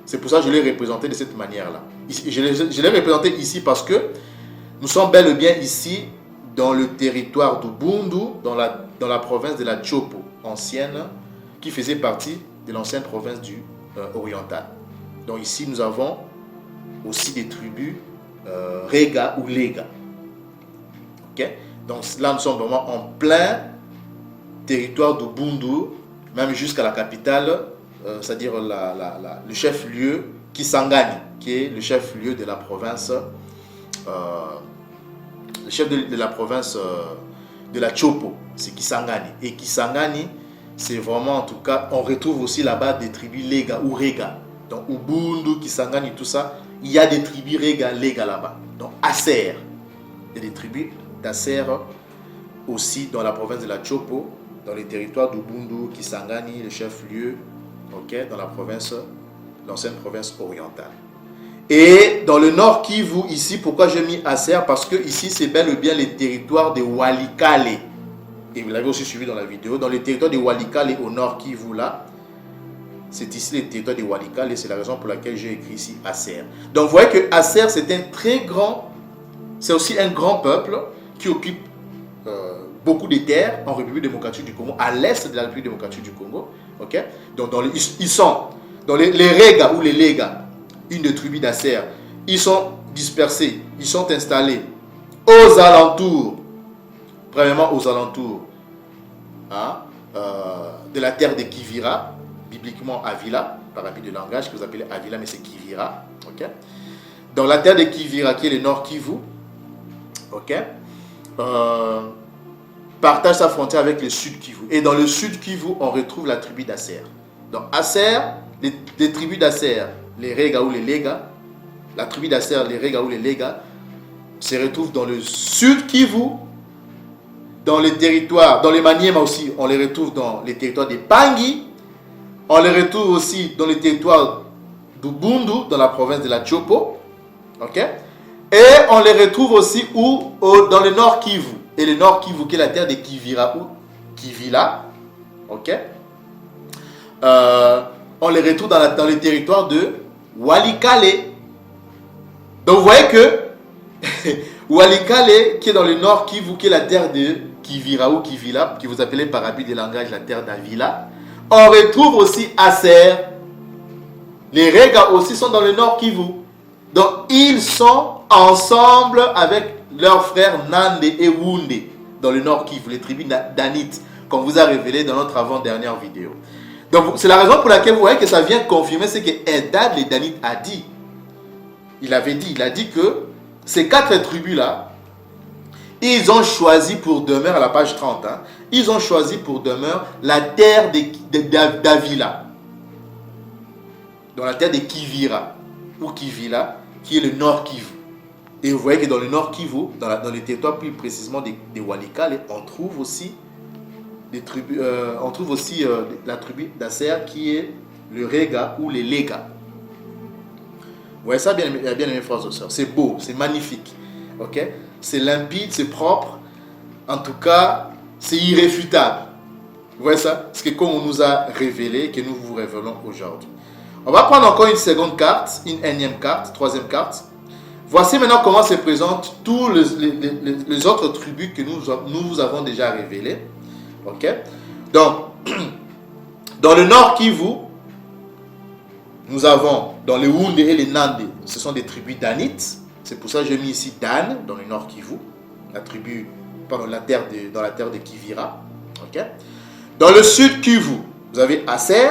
C'est pour ça que je l'ai représenté de cette manière-là. Je l'ai représenté ici parce que nous sommes bel et bien ici dans le territoire d'Ubundu, dans la province de la Chopo, ancienne, qui faisait partie de l'ancienne province du orientale. Donc ici, nous avons aussi des tribus Rega ou Lega. Okay? Donc là, nous sommes vraiment en plein territoire d'Ubundu, même jusqu'à la capitale, c'est-à-dire le chef-lieu Kisangani, qui est le chef-lieu de la province, le chef de la province de la Chopo, c'est Kisangani. Et Kisangani, c'est vraiment, en tout cas, on retrouve aussi là-bas des tribus Lega ou Rega. Donc Ubundu, Kisangani, tout ça, il y a des tribus Rega, Lega là-bas. Donc Asser, il y a des tribus d'Asser aussi dans la province de la Chopo, dans les territoires d'Ubundu, Kisangani, le chef-lieu, okay, dans la province, l'ancienne province orientale. Et dans le nord Kivu, ici, pourquoi j'ai mis Asser? Parce que ici, c'est bel et bien les territoires de Walikale. Et vous l'avez aussi suivi dans la vidéo. Dans les territoires de Walikale au nord Kivu, là, c'est ici les territoires de Walikale. Et c'est la raison pour laquelle j'ai écrit ici Asser. Donc, vous voyez que Asser, c'est un très grand, c'est aussi un grand peuple qui occupe beaucoup de terres en République démocratique du Congo, à l'est de la République démocratique du Congo. Okay? Donc, ils sont dans les Rega ou les Lega, une des tribus d'Asser, ils sont dispersés, ils sont installés aux alentours, premièrement aux alentours de la terre de Kivira, bibliquement Avila, par habit de langage, que vous appelez Avila, mais c'est Kivira. Okay? Dans la terre de Kivira, qui est le nord Kivu, okay? Partage sa frontière avec le sud Kivu. Et dans le sud Kivu, on retrouve la tribu d'Asser. Donc Asser, les tribus d'Asser, les Rega ou les Lega, la tribu d'Asser, les Rega ou les Lega, se retrouvent dans le sud Kivu, dans les territoires, dans les Maniema aussi, on les retrouve dans les territoires des Pangi, on les retrouve aussi dans les territoires d'Ubundu, dans la province de la Chopo, ok? Et on les retrouve aussi dans le nord Kivu. Et le nord Kivu, qui est la terre de Kivira ou Kivila, ok? On les retrouve dans les territoires de Walikale. Donc vous voyez que Walikale, qui est dans le nord Kivu, qui est la terre de Kivira ou Kivila, qui vous appelez par habit de langage la terre d'Avila, on retrouve aussi Asser. Les Rega aussi sont dans le nord Kivu. Donc ils sont ensemble avec leurs frères Nande et Wunde dans le nord Kivu, les tribus danites, comme vous a révélé dans notre avant-dernière vidéo. Donc c'est la raison pour laquelle vous voyez que ça vient confirmer ce que Eldad les Danites a dit. Il a dit que ces 4 tribus-là, ils ont choisi pour demeure, à la page 30, ils ont choisi pour demeure la terre d'Avila, dans la terre de Kivira, ou Kivila, qui est le nord Kivu. Et vous voyez que dans le nord Kivu, dans les territoires plus précisément des Walikale, on trouve aussi des tribus, la tribu d'Asser qui est le Rega ou les Lega. Vous voyez ça, bien aimé frères et sœurs. C'est beau, c'est magnifique. Okay? C'est limpide, c'est propre. En tout cas, c'est irréfutable. Vous voyez ça? C'est comme on nous a révélé, que nous vous révélons aujourd'hui. On va prendre encore une seconde carte, une énième carte, troisième carte. Voici maintenant comment se présentent tous les autres tribus que nous vous avons déjà révélées. Ok? Donc, dans le nord Kivu, nous avons dans les Wunde et les Nande, ce sont des tribus danites. C'est pour ça que j'ai mis ici Dan dans le nord Kivu, dans la terre de Kivira. Ok? Dans le sud Kivu, vous avez Asser.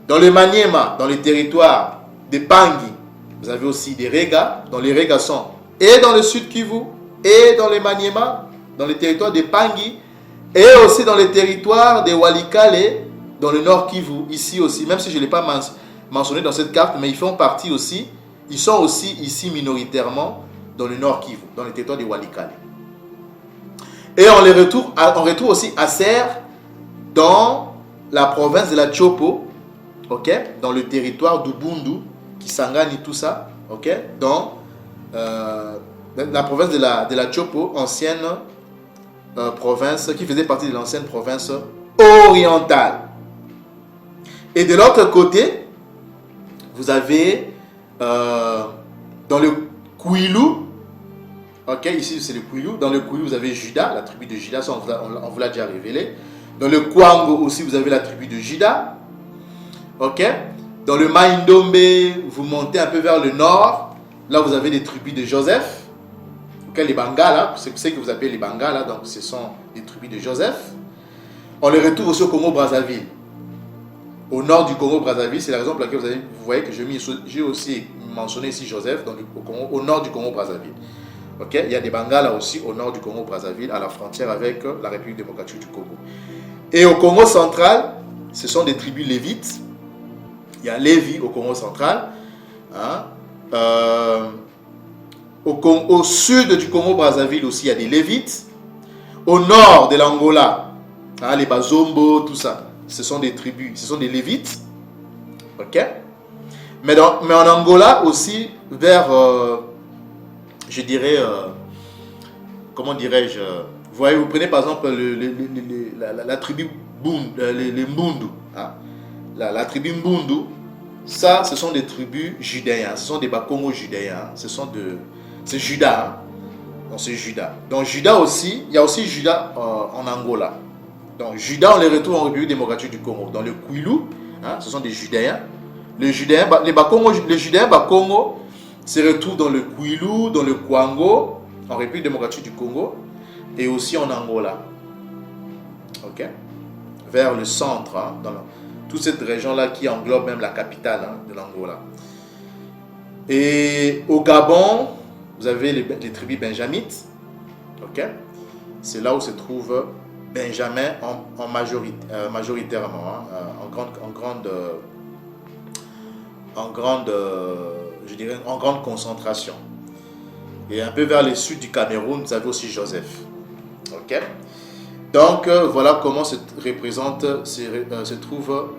Dans le Maniema, dans les territoires des Pangi, vous avez aussi des Rega. Dans les Rega sont et dans le sud Kivu, et dans les Maniema, dans les territoires des Pangi, et aussi dans les territoires des Walikale, dans le nord Kivu, ici aussi, même si je ne l'ai pas mentionné dans cette carte, mais ils font partie aussi, ils sont aussi ici minoritairement dans le nord Kivu, dans les territoires des Walikale. Et on retrouve aussi Asser dans la province de la Chopo, okay, dans le territoire d'Ubundu, Kisangani, tout ça, okay, dans la province de la Chopo, ancienne province, qui faisait partie de l'ancienne province orientale. Et de l'autre côté, vous avez dans le Kwilu, ok, ici c'est le Kwilu, dans le Kwilu vous avez Juda, la tribu de Juda, ça on vous l'a déjà révélé. Dans le Kwango aussi vous avez la tribu de Juda. Ok, dans le Maïndombe, vous montez un peu vers le nord. Là, vous avez des tribus de Joseph. Okay, les Bangala, c'est ce que vous appelez les Bangala, donc ce sont des tribus de Joseph. On les retrouve aussi au Congo-Brazzaville. Au nord du Congo-Brazzaville, c'est la raison pour laquelle vous voyez que j'ai aussi mentionné ici Joseph au nord du Congo-Brazzaville. Okay, il y a des Bangala aussi au nord du Congo-Brazzaville, à la frontière avec la République démocratique du Congo. Et au Congo central, ce sont des tribus lévites. Il y a Lévi au Congo central. Au sud du Congo-Brazzaville aussi, il y a des Lévites. Au nord de l'Angola, les Bazombo, tout ça, ce sont des tribus, ce sont des Lévites. Ok? Mais en Angola aussi, vers, je dirais, comment dirais-je, vous voyez, vous prenez par exemple la tribu les Mbundu. La tribu Mbundu, ça, ce sont des tribus judéens, ce sont des Bakongo judéens, c'est Juda. Donc c'est Juda. Donc Juda aussi, il y a aussi Juda en Angola. Donc Juda, on les retrouve en République démocratique du Congo. Dans le Kwilu, ce sont des Judéens. Les Judéens Bakongo, se retrouvent dans le Kwilu, dans le Kwango, en République démocratique du Congo, et aussi en Angola. Ok? Vers le centre, hein, dans toute cette région-là qui englobe même la capitale, hein, de l'Angola. Et au Gabon, vous avez les tribus benjamites. Ok? C'est là où se trouve Benjamin en majoritairement, hein, je dirais en grande concentration. Et un peu vers le sud du Cameroun, vous avez aussi Joseph. Ok? Donc voilà comment se trouve.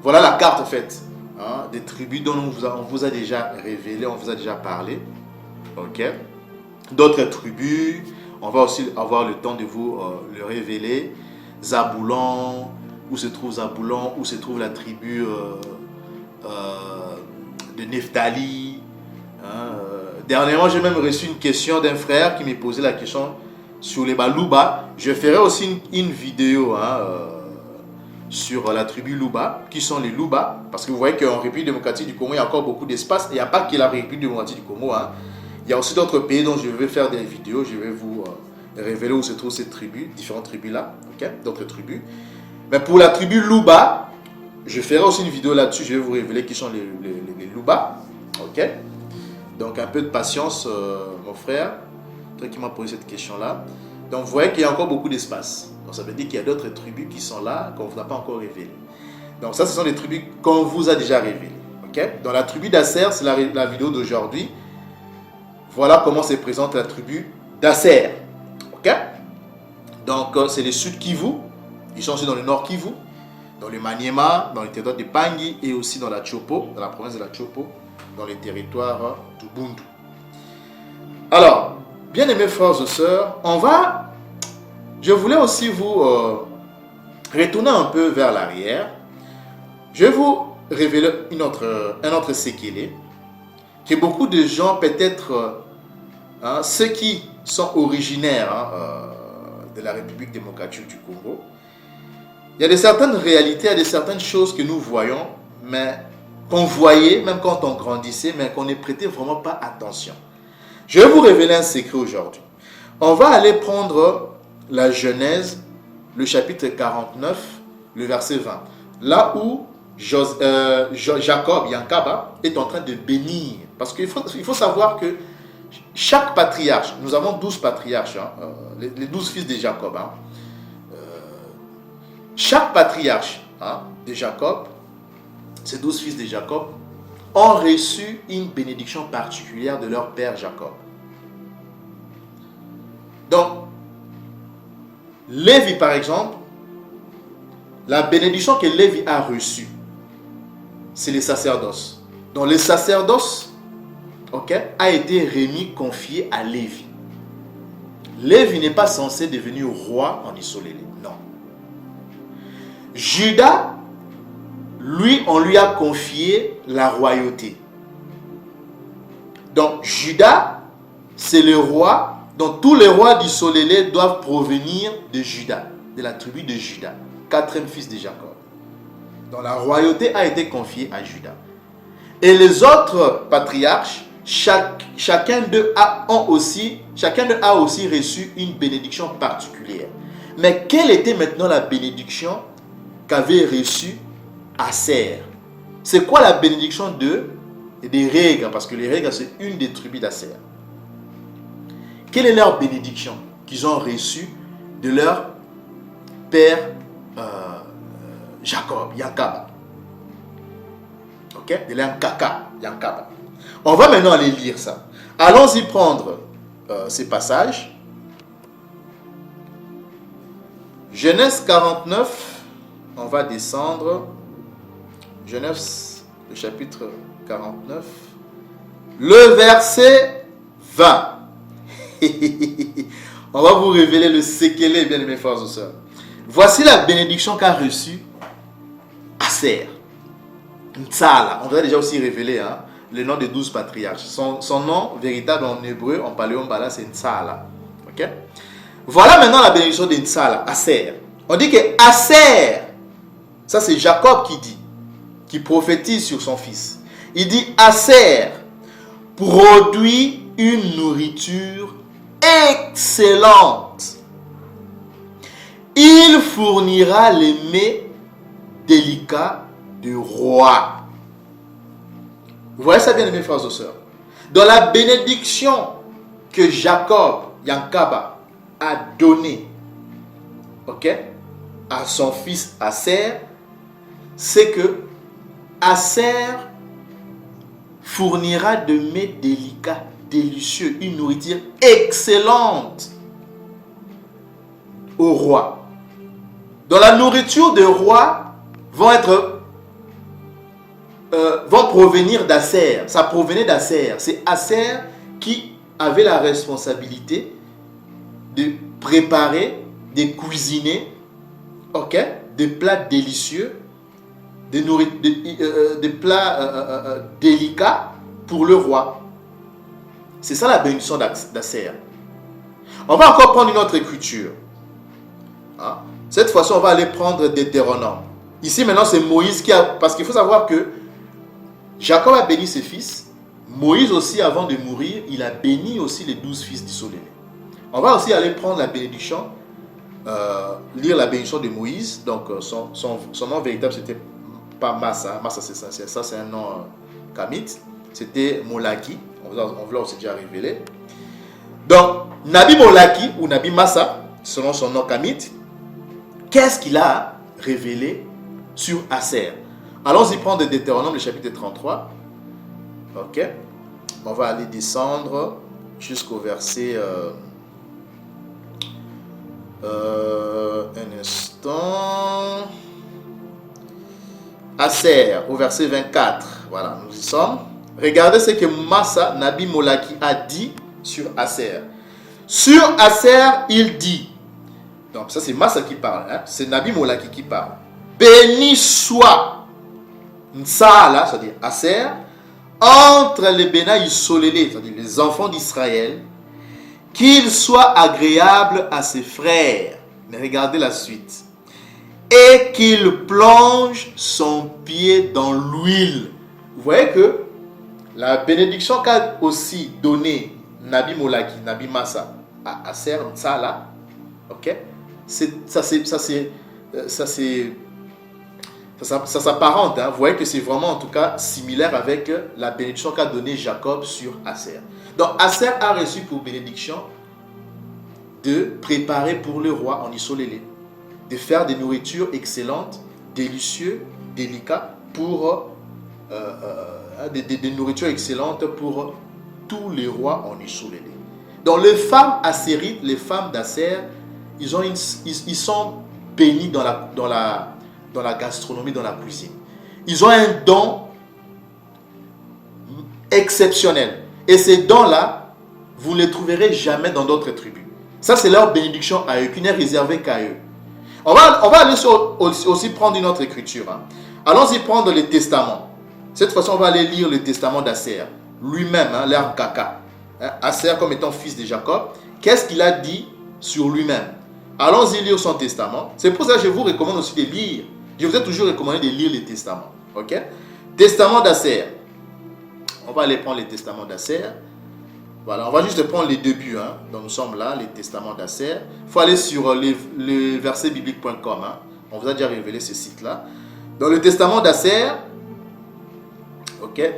Voilà la carte en fait, hein, des tribus dont on vous a déjà révélé, on vous a déjà parlé. Ok? D'autres tribus, on va aussi avoir le temps de vous le révéler. Zaboulon, où se trouve Zaboulon, où se trouve la tribu de Nephtali. Hein, dernièrement, j'ai même reçu une question d'un frère qui m'a posé la question sur les Louba. Je ferai aussi une vidéo, hein, sur la tribu Louba, qui sont les Louba, parce que vous voyez qu'en République démocratique du Congo, il y a encore beaucoup d'espace. Il n'y a pas que la République démocratique du Congo, hein. Il y a aussi d'autres pays dont je vais faire des vidéos, je vais vous révéler où se trouvent ces tribus, différentes tribus là, ok, d'autres tribus. Mais pour la tribu Louba, je ferai aussi une vidéo là-dessus, je vais vous révéler qui sont les Louba, ok. Donc un peu de patience, mon frère, toi qui m'as posé cette question-là. Donc vous voyez qu'il y a encore beaucoup d'espace. Donc ça veut dire qu'il y a d'autres tribus qui sont là, qu'on ne vous a pas encore révélées. Donc ça, ce sont des tribus qu'on vous a déjà révélées, ok. Dans la tribu d'Asser, c'est la vidéo d'aujourd'hui. Voilà comment se présente la tribu d'Asser. Ok? Donc, c'est le sud Kivu. Ils sont aussi dans le nord Kivu, dans le Maniema, dans le territoire de Pangui et aussi dans la Chopo, dans la province de la Chopo, dans les territoires d'Ubundu. Alors, bien aimés frères et sœurs, je voulais aussi vous retourner un peu vers l'arrière. Je vais vous révéler un autre séquelé que beaucoup de gens, peut-être ceux qui sont originaires de la République démocratique du Congo, il y a de certaines réalités, il y a de certaines choses que nous voyons, mais qu'on voyait même quand on grandissait, mais qu'on ne prêtait vraiment pas attention. Je vais vous révéler un secret aujourd'hui. On va aller prendre la Genèse, le chapitre 49, le verset 20. Là où Jacob, Yankaba, est en train de bénir. Parce qu'il faut savoir que chaque patriarche, nous avons 12 patriarches, hein, les 12 fils de Jacob. Hein, chaque patriarche, hein, de Jacob, ces 12 fils de Jacob, ont reçu une bénédiction particulière de leur père Jacob. Donc, Lévi par exemple, la bénédiction que Lévi a reçue, c'est le sacerdoce. Donc le sacerdoce, ok, a été remis, confié à Lévi. Lévi n'est pas censé devenir roi en Isolélé, non. Judas, lui, on lui a confié la royauté. Donc Judas, c'est le roi, donc tous les rois d'Isolélé doivent provenir de Judas, de la tribu de Judas, quatrième fils de Jacob. Donc la royauté a été confiée à Judas. Et les autres patriarches, chacun d'eux a aussi reçu une bénédiction particulière. Mais quelle était maintenant la bénédiction qu'avait reçue Asser? C'est quoi la bénédiction des Règles? Parce que les Règles, c'est une des tribus d'Asser. Quelle est leur bénédiction qu'ils ont reçue de leur père Jacob, Yankaba? Ok? De l'Yankaka, Yankaba. On va maintenant aller lire ça. Allons-y prendre ces passages. Genèse 49, on va descendre. Genèse, le chapitre 49, le verset 20. On va vous révéler le séquelé, bien aimés frères et sœurs. Voici la bénédiction qu'a reçue Asser. Ntsala. On vous a déjà aussi révélé, hein, le nom des 12 patriarches. Son nom véritable en hébreu, en paléombala, c'est Ntsala. Ok? Voilà maintenant la bénédiction de Ntsala, Asser. On dit que Asser, ça c'est Jacob qui dit, qui prophétise sur son fils. Il dit Asser, produit une nourriture excellente. Il fournira les mets délicats du roi. Vous voyez ça bien, mes frères et sœurs. Dans la bénédiction que Jacob, Yankaba, a donnée, à son fils Asser, c'est que Asser fournira de mets délicats, délicieux, une nourriture excellente au roi. Dans la nourriture des rois vont provenir d'Asser. Ça provenait d'Asser. C'est Asser qui avait la responsabilité de préparer, de cuisiner, des plats délicieux, des plats délicats pour le roi. C'est ça la bénédiction d'Asser. On va encore prendre une autre écriture. Cette fois-ci, on va aller prendre Deutéronome. Ici, maintenant, c'est Moïse qui a... Parce qu'il faut savoir que Jacob a béni ses fils. Moïse aussi, avant de mourir, il a béni aussi les 12 fils d'Israël. On va aussi aller prendre la bénédiction, lire la bénédiction de Moïse. Donc, son nom véritable, c'était pas Massa. Massa, ça, c'est un nom kamite. C'était Molaki. On vous l'a aussi déjà révélé. Donc, Nabi Molaki ou Nabi Massa, selon son nom kamite, qu'est-ce qu'il a révélé sur Asser? Allons-y prendre Deutéronome, le chapitre 33. On va aller descendre jusqu'au verset... un instant. Asser, au verset 24. Voilà, nous y sommes. Regardez ce que Massa, Nabi Molaki, a dit sur Asser. Sur Asser, il dit... Donc ça c'est Massa qui parle, c'est Nabi Molaki qui parle. Béni soit Nsala, c'est-à-dire Asser, entre les Bena Yissolélé, c'est-à-dire les enfants d'Israël, qu'il soit agréable à ses frères. Mais regardez la suite. Et qu'il plonge son pied dans l'huile. Vous voyez que la bénédiction qu'a aussi donnée Nabi Molaki, Nabi Massa à Asser Nsala, ça s'apparente. Vous voyez que c'est vraiment en tout cas similaire avec la bénédiction qu'a donnée Jacob sur Asser. Donc Asser a reçu pour bénédiction de préparer pour le roi en Isolélé, de faire des nourritures excellentes, délicieuses, délicates pour des nourritures excellentes pour tous les rois en Isolélé. Donc les femmes assérites, les femmes d'Asser, ils sont bénis dans la gastronomie, dans la cuisine. Ils ont un don exceptionnel. Et ces dons-là, vous ne les trouverez jamais dans d'autres tribus. Ça, c'est leur bénédiction à eux, qui n'est réservée qu'à eux. On va aller aussi prendre une autre écriture. Allons-y prendre le testament. Cette fois-ci, on va aller lire le testament d'Asser. Lui-même, l'ère Kaka. Asser comme étant fils de Jacob. Qu'est-ce qu'il a dit sur lui-même? Allons-y lire son testament. C'est pour ça que je vous recommande aussi de lire. Je vous ai toujours recommandé de lire les testaments. Testament d'Asser. On va aller prendre les testaments d'Asser. Voilà, on va juste prendre les débuts. Donc nous sommes là, les testaments d'Asser. Il faut aller sur le versetbiblique.com. On vous a déjà révélé ce site-là. Dans le testament d'Asser,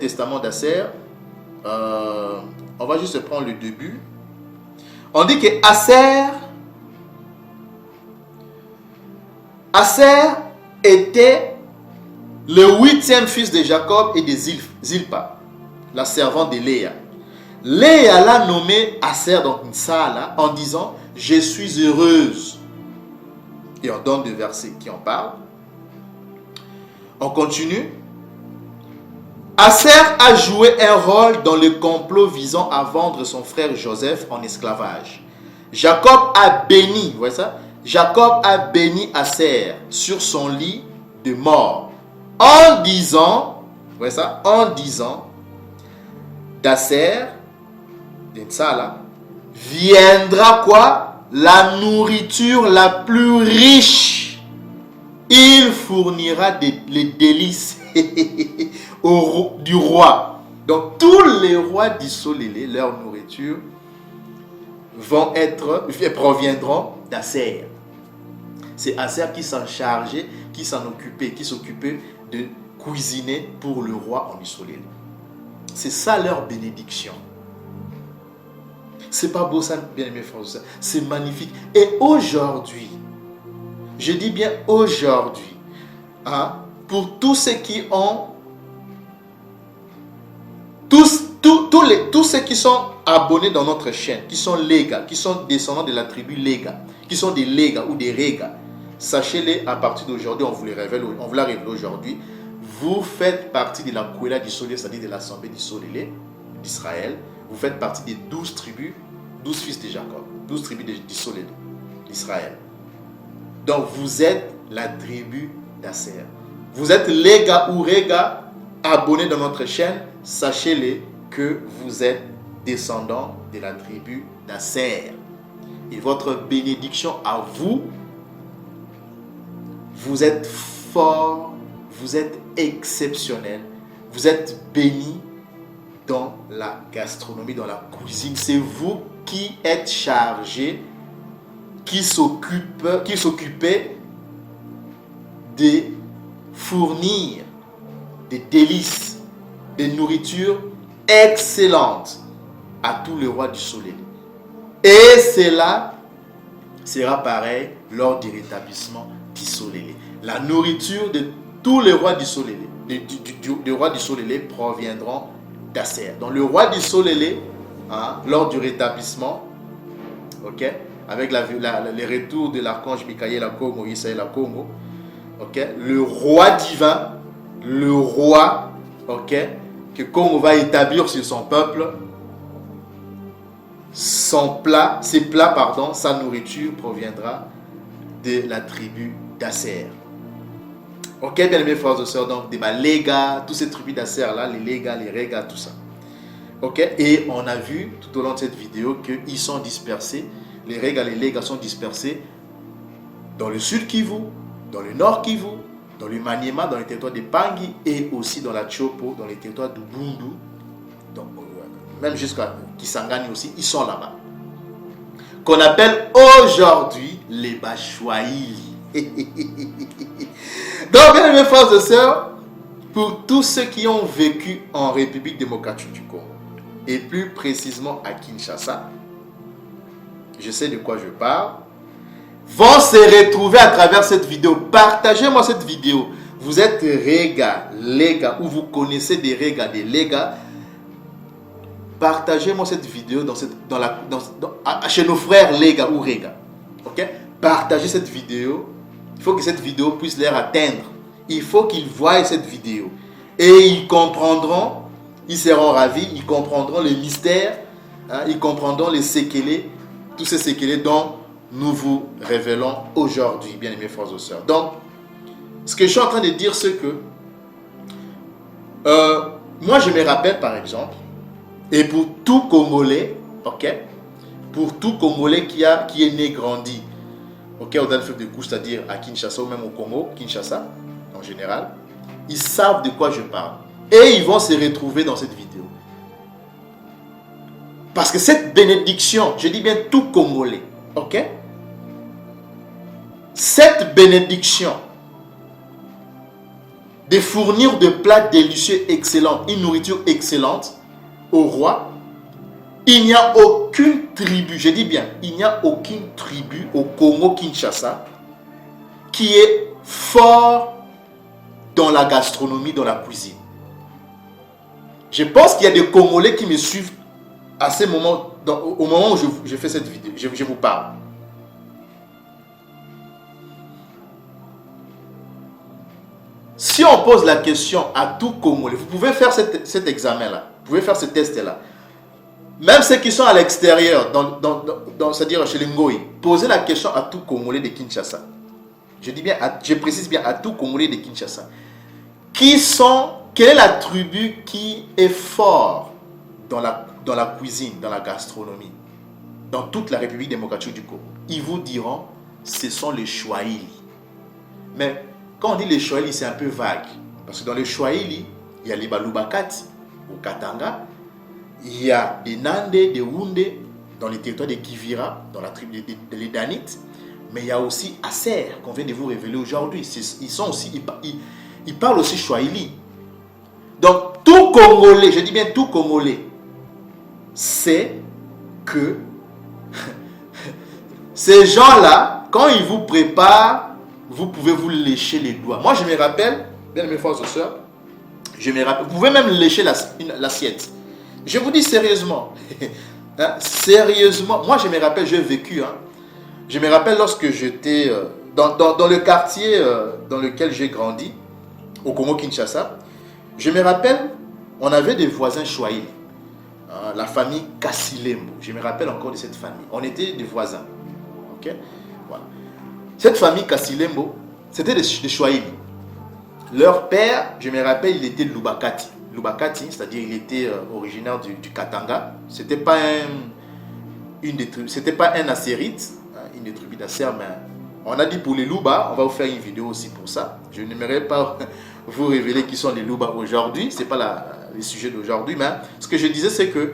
testament d'Asser, on va juste prendre le début. On dit que Asser était le 8e fils de Jacob et de Zilpa, la servante de Léa. Léa l'a nommé Asser, donc Nsala, en disant « Je suis heureuse ». Et on donne des versets qui en parlent. On continue. Asser a joué un rôle dans le complot visant à vendre son frère Joseph en esclavage. Jacob a béni, vous voyez ça? Jacob a béni Asser sur son lit de mort en disant, vous voyez ça? En disant d'Asser, d'Nsala, viendra quoi? La nourriture la plus riche. Il fournira les délices du roi. Donc tous les rois d'Issolélé, leur nourriture proviendront d'Asser. C'est Asser qui s'en chargeait, qui s'occupait de cuisiner pour le roi en Issolélé. C'est ça leur bénédiction. C'est pas beau ça, bien aimé frères et sœurs. C'est magnifique. Et aujourd'hui, je dis bien aujourd'hui, hein, pour tous ceux qui ont, tous ceux qui sont abonnés dans notre chaîne, qui sont légas, qui sont descendants de la tribu Léga, qui sont des légas ou des régas, sachez-les, à partir d'aujourd'hui, on vous la révèle aujourd'hui, vous faites partie de la Kouela d'Issolélé, c'est-à-dire de l'assemblée d'Issolélé d'Israël. Vous faites partie des 12 tribus, 12 fils de Jacob, 12 tribus d'Issolélé d'Israël. Donc vous êtes la tribu d'Asser. Vous êtes léga ou réga, abonnés dans notre chaîne, sachez-les que vous êtes descendants de la tribu d'Asser. Et votre bénédiction à vous, vous êtes fort, vous êtes exceptionnel, vous êtes bénis dans la gastronomie, dans la cuisine. C'est vous qui êtes chargés, qui s'occupait de fournir des délices, des nourritures excellentes à tous les rois du soleil. Et cela sera pareil lors du rétablissement d'Issolélé. La nourriture de tous les rois d'Issolélé, des rois d'Issolélé proviendront d'Asser. Donc le roi d'Issolélé, hein, lors du rétablissement, ok, avec les retours de l'archange Michael à Congo, Isaïe à Congo, ok, le roi divin, le roi, ok, que Congo va établir sur son peuple, sa nourriture proviendra de la tribu d'Asser. Ok, bien aimés frères et sœurs, donc des légas, toutes ces tribus d'Asser là, les légas, les régas, tout ça. Ok, et on a vu tout au long de cette vidéo qu'ils sont dispersés, les régas, les légas sont dispersés dans le sud Kivu, dans le nord Kivu, dans le Maniema, dans les territoires de Pangui et aussi dans la Chopo, dans les territoires d'Ubundu, donc même jusqu'à Kisangani aussi, ils sont là-bas. Qu'on appelle aujourd'hui les Bashwaili. Donc, bien aimés frères et sœurs, pour tous ceux qui ont vécu en République démocratique du Congo, et plus précisément à Kinshasa, je sais de quoi je parle, vont se retrouver à travers cette vidéo. Partagez-moi cette vidéo. Vous êtes réga, léga, ou vous connaissez des régas, des légas. Partagez-moi cette vidéo chez nos frères léga ou réga. Ok? Partagez cette vidéo. Il faut que cette vidéo puisse les atteindre. Il faut qu'ils voient cette vidéo. Et ils comprendront, ils seront ravis, ils comprendront les mystères, hein, ils comprendront les séquelles, tous ces séquelles dont nous vous révélons aujourd'hui, bien aimés frères et sœurs. Donc, ce que je suis en train de dire, c'est que moi je me rappelle par exemple, et pour tout Congolais, ok, pour tout Congolais qui est né, grandi, ok, au Delphes de couche, c'est-à-dire à Kinshasa ou même au Congo, Kinshasa en général, ils savent de quoi je parle. Et ils vont se retrouver dans cette vidéo. Parce que cette bénédiction, je dis bien tout Congolais, ok, cette bénédiction de fournir de plats délicieux excellents, une nourriture excellente au roi, il n'y a aucune tribu, je dis bien, il n'y a aucune tribu au Congo-Kinshasa qui est fort dans la gastronomie, dans la cuisine. Je pense qu'il y a des Congolais qui me suivent à ce moment, au moment où je fais cette vidéo, je vous parle. Si on pose la question à tout Congolais, vous pouvez faire cet examen-là, vous pouvez faire ce test-là. Même ceux qui sont à l'extérieur, c'est-à-dire chez les Ngoï, posez la question à tout Congolais de Kinshasa. Je précise bien à tout Congolais de Kinshasa. Quelle est la tribu qui est fort dans la cuisine, dans la gastronomie, dans toute la République démocratique du Congo? Ils vous diront, ce sont les Chouaïli. Mais quand on dit les Chouaïli, c'est un peu vague. Parce que dans les Chouaïli, il y a les Balubakati, au Katanga. Il y a des Nandés, des Houndés dans les territoires des Kivira, dans la tribu des Danites. Mais il y a aussi Aser, qu'on vient de vous révéler aujourd'hui. Ils parlent aussi Swahili. Donc, tout Congolais, je dis bien tout Congolais, sait que ces gens-là, quand ils vous préparent, vous pouvez vous lécher les doigts. Moi, je me rappelle, bien mes frères et sœurs, je me rappelle, vous pouvez même lécher l'assiette. Je vous dis sérieusement, hein, sérieusement, moi je me rappelle, j'ai vécu, hein, je me rappelle lorsque j'étais dans le quartier dans lequel j'ai grandi, au Congo-Kinshasa, je me rappelle, on avait des voisins Swahili, hein, la famille Kassilembo, je me rappelle encore de cette famille, on était des voisins, ok, voilà. Cette famille Kassilembo, c'était des Swahili. Leur père, je me rappelle, il était Lubakati. Lubakati, c'est-à-dire il était originaire du Katanga. C'était pas un Assérite, hein, une des tribus d'Asser, mais on a dit pour les Luba, on va vous faire une vidéo aussi pour ça. Je n'aimerais pas vous révéler qui sont les Luba aujourd'hui, c'est pas le sujet d'aujourd'hui, mais ce que je disais, c'est que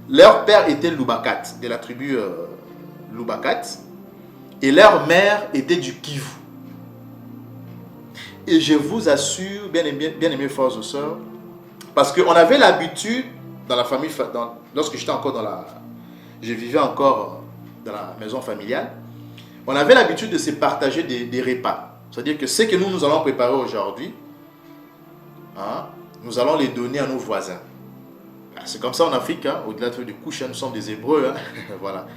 leur père était Lubakat, de la tribu Lubakat, et leur mère était du Kivu. Et je vous assure, bien aimés frères et sœurs, parce qu'on avait l'habitude dans la famille, lorsque j'étais encore je vivais encore dans la maison familiale, on avait l'habitude de se partager des repas. C'est-à-dire que ce que nous allons préparer aujourd'hui, hein, nous allons les donner à nos voisins. C'est comme ça en Afrique, hein, au-delà du couche, nous sommes des Hébreux, hein, voilà.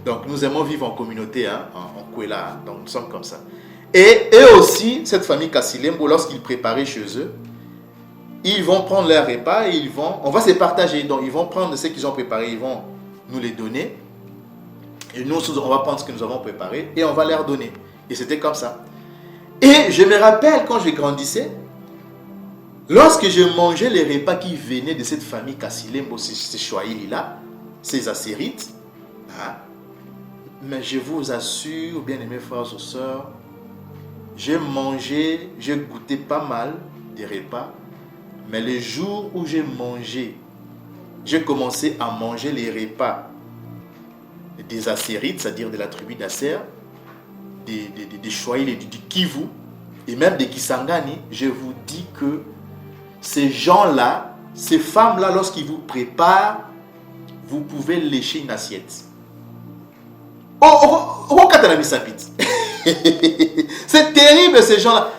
Donc nous aimons vivre en communauté, hein, en Kouela, donc nous sommes comme ça. Et eux aussi, cette famille Kassilembo, lorsqu'ils préparaient chez eux, ils vont prendre leur repas et on va se partager. Donc ils vont prendre ce qu'ils ont préparé, ils vont nous les donner. Et nous, on va prendre ce que nous avons préparé et on va leur donner. Et c'était comme ça. Et je me rappelle quand je grandissais, lorsque je mangeais les repas qui venaient de cette famille Kassilembo, ces Swahili-là, ces Assérites, hein, mais je vous assure, bien aimés frères et sœurs, j'ai goûté pas mal des repas, mais les jours où j'ai commencé à manger les repas des Assérites, c'est-à-dire de la tribu d'Asser, des Swahili, du Kivu, et même des Kisangani, je vous dis que ces gens-là, ces femmes-là, lorsqu'ils vous préparent, vous pouvez lécher une assiette. C'est terrible ces gens-là.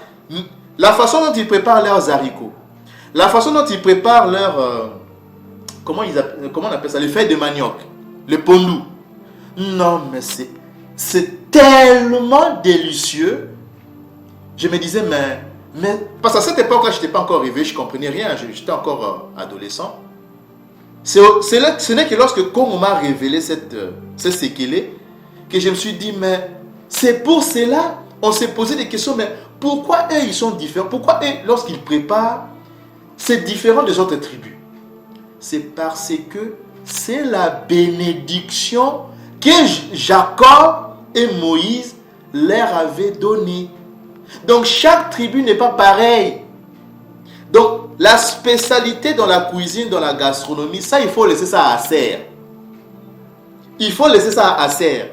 La façon dont ils préparent leurs haricots, la façon dont ils préparent leurs comment on appelle ça, les feuilles de manioc, le pondou. Non mais c'est tellement délicieux. Je me disais mais parce qu'à cette époque-là, je n'étais pas encore réveillé, je ne comprenais rien, j'étais encore adolescent. Ce n'est que lorsque on m'a révélé cette séquelée que je me suis dit, mais c'est pour cela, on s'est posé des questions, mais pourquoi eux, ils sont différents? Pourquoi eux, lorsqu'ils préparent, c'est différent des autres tribus? C'est parce que c'est la bénédiction que Jacob et Moïse leur avaient donnée. Donc, chaque tribu n'est pas pareille. Donc, la spécialité dans la cuisine, dans la gastronomie, ça, il faut laisser ça à Asser. Il faut laisser ça à Asser.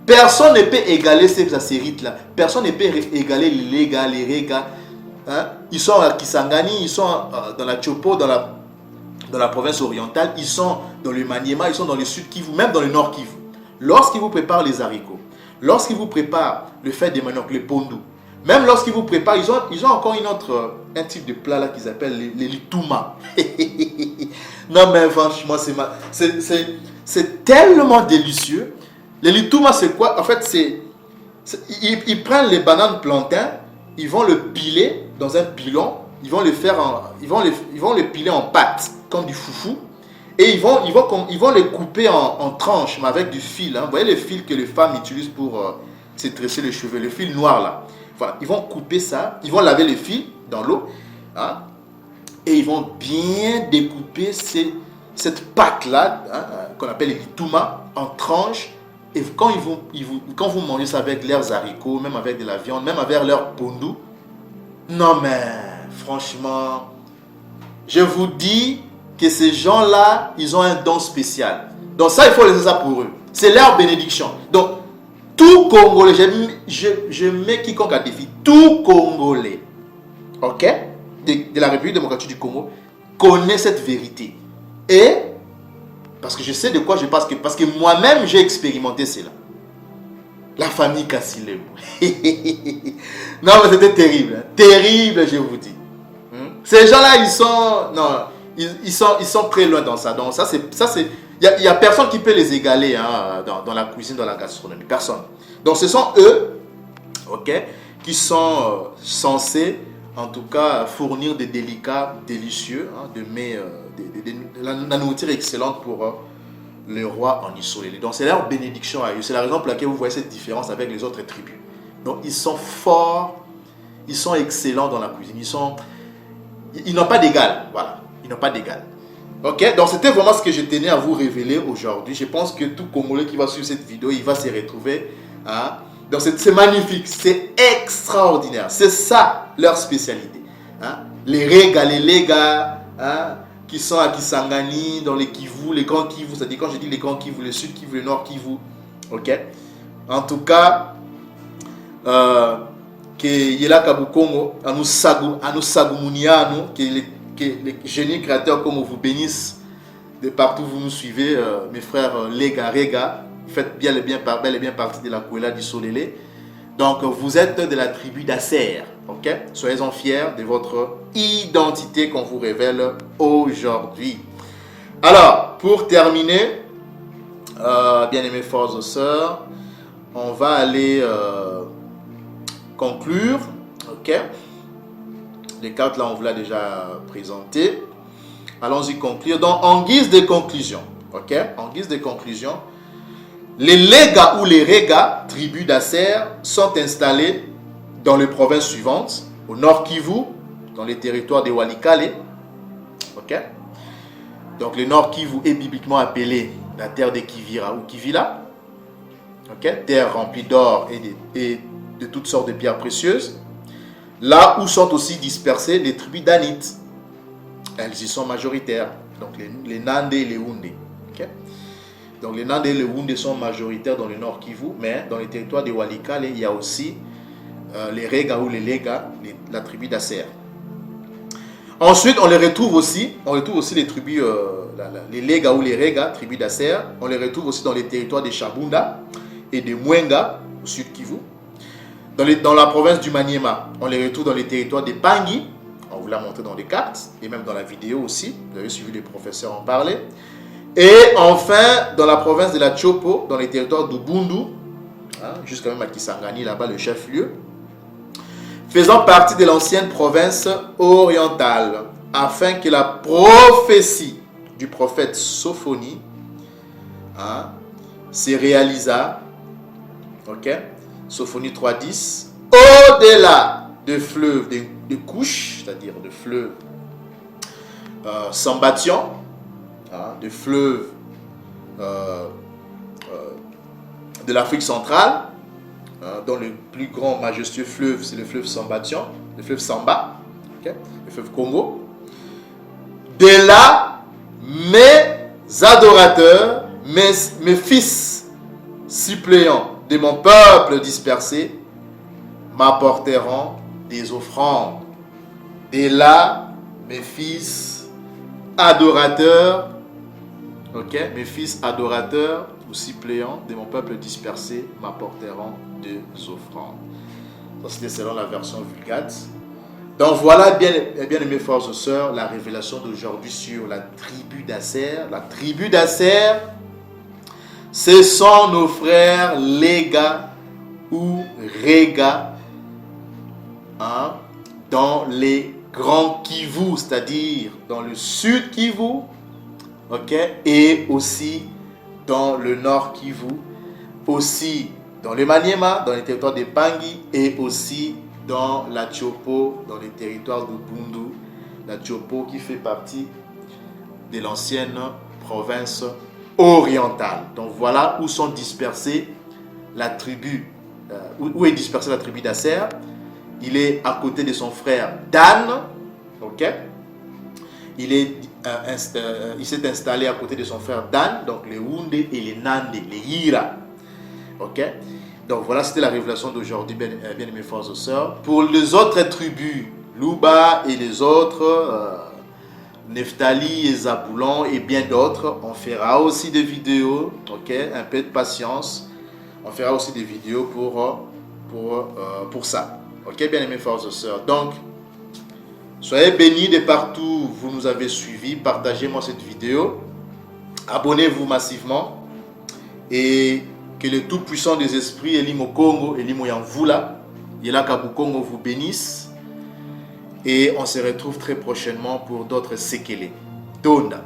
Personne ne peut égaler ces Assérites-là. Personne ne peut égaler les Lega, les Rega. Hein? Ils sont à Kisangani, ils sont dans la Chopo, dans la province orientale, ils sont dans le Maniema, ils sont dans le sud Kivu, même dans le nord Kivu. Lorsqu'ils vous préparent les haricots, lorsqu'ils vous préparent le fait de manioc, le pondou, même lorsqu'ils vous préparent, ils ont encore un type de plat là qu'ils appellent les lituma. Non mais franchement, c'est tellement délicieux. Les lituma, c'est quoi? En fait, ils prennent les bananes plantains, ils vont le piler dans un pilon, ils vont le piler en pâte, comme du foufou, et ils vont les couper en tranches, mais avec du fil. Hein. Vous voyez le fil que les femmes utilisent pour se tresser les cheveux, le fil noir là. Voilà, ils vont couper ça, ils vont laver les fils dans l'eau, hein, et ils vont bien découper cette pâte-là, hein, qu'on appelle les lituma, en tranches. Et quand vous mangez ça avec leurs haricots, même avec de la viande, même avec leur pondou, non mais franchement, je vous dis que ces gens-là, ils ont un don spécial. Donc ça, il faut laisser ça pour eux. C'est leur bénédiction. Donc, tout Congolais, je mets quiconque à défi, tout Congolais, ok, de la République démocratique du Congo, connaît cette vérité. Et, parce que je sais de quoi je parle, parce que moi-même, j'ai expérimenté cela. La famille Kassilem. Non, mais c'était terrible. Hein. Terrible, je vous dis. Ces gens-là, ils sont très loin dans ça. Donc, il n'y a personne qui peut les égaler hein, dans la cuisine, dans la gastronomie. Personne. Donc, ce sont eux, ok, qui sont censés, en tout cas, fournir des délicats délicieux, hein, la nourriture excellente pour le roi en Isolélé. Donc, c'est leur bénédiction à eux. C'est la raison pour laquelle vous voyez cette différence avec les autres tribus. Donc, ils sont forts, ils sont excellents dans la cuisine. Ils n'ont pas d'égal. Voilà, ils n'ont pas d'égal. Ok, donc c'était vraiment ce que je tenais à vous révéler aujourd'hui. Je pense que tout Congolais qui va suivre cette vidéo, il va se retrouver. Hein? Donc c'est magnifique, c'est extraordinaire. C'est ça leur spécialité. Hein? Les Rega, les Lega, hein? Qui sont à Kisangani, dans les Kivu, les grands Kivu. C'est-à-dire quand je dis les grands Kivu, le sud Kivu, le nord Kivu. Ok. En tout cas, que Yela Kabukongo, Anu Sagumuniano, que les génies créateurs comme vous bénissent de partout où vous nous suivez, mes frères Lega, Rega, faites bel et bien partie de la Kouela du Solélé. Donc vous êtes de la tribu d'Asser, ok? Soyez-en fiers de votre identité qu'on vous révèle aujourd'hui. Alors, pour terminer, bien-aimés frères et sœurs, on va aller conclure, ok? Les cartes là, on vous l'a déjà présenté. Allons-y conclure. Donc, en guise de conclusion, ok? En guise de conclusion, les Lega ou les Rega, tribus d'Asser, sont installés dans les provinces suivantes. Au nord Kivu, dans les territoires de Walikale, ok? Donc, le nord Kivu est bibliquement appelé la terre de Kivira ou Kivila, ok? Terre remplie d'or et de toutes sortes de pierres précieuses. Là où sont aussi dispersées les tribus danites. Elles y sont majoritaires. Donc les Nandé et les Houndé. Okay? Donc les Nandé et les Houndé sont majoritaires dans le nord Kivu, mais dans les territoires de Walikale, il y a aussi les Rega ou les Lega, la tribu d'Asser. Ensuite, on retrouve aussi les tribus, les Lega ou les Rega, tribus d'Asser. On les retrouve aussi dans les territoires de Chabunda et de Mwenga, au sud Kivu. Dans la province du Maniema, on les retrouve dans les territoires des Pangui. On vous l'a montré dans les cartes et même dans la vidéo aussi. Vous avez suivi les professeurs en parler. Et enfin, dans la province de la Chopo, dans les territoires d'Ubundu, hein, jusqu'à même à Kisangani, là-bas, le chef-lieu, faisant partie de l'ancienne province orientale, afin que la prophétie du prophète Sophonie hein, se réalisa. Ok? Sophonie 3.10, au-delà de fleuves de couches, c'est-à-dire de fleuves Sambation, hein, de fleuves de l'Afrique centrale, dont le plus grand majestueux fleuve, c'est le fleuve Sambation, le fleuve Samba, okay, le fleuve Congo. De là, mes adorateurs, mes fils suppléants, de mon peuple dispersé m'apporteront des offrandes. Et là, mes fils adorateurs, ok, mes fils adorateurs ou suppléants de mon peuple dispersé m'apporteront des offrandes. Ça, c'était selon la version Vulgate. Donc voilà, bien aimés frères et sœurs, la révélation d'aujourd'hui sur la tribu d'Asser. La tribu d'Asser, ce sont nos frères Lega ou Rega hein, dans les grands Kivu, c'est-à-dire dans le sud Kivu, ok, et aussi dans le nord Kivu, aussi dans le Maniema, dans les territoires des Pangui, et aussi dans la Chopo, dans les territoires d'Ubundu, la Chopo qui fait partie de l'ancienne province orientale. Donc voilà où sont dispersées la tribu, où est dispersée la tribu d'Asser. Il est à côté de son frère Dan, ok. Il est il s'est installé à côté de son frère Dan, donc les Houndé et les Nandé, les Hira. Ok? Donc voilà, c'était la révélation d'aujourd'hui, bien aimés frères et sœurs. Pour les autres tribus, Louba et les autres, Nephtali et Zaboulon et bien d'autres, on fera aussi des vidéos, ok? Un peu de patience. On fera aussi des vidéos pour ça. Ok, bien aimés frères et sœurs. Donc, soyez bénis de partout où vous nous avez suivis. Partagez-moi cette vidéo. Abonnez-vous massivement. Et que le Tout-Puissant des Esprits, Elimo Congo, Elimo Yanvula, Yelakabu Congo vous bénisse. Et on se retrouve très prochainement pour d'autres séquelés. Donda.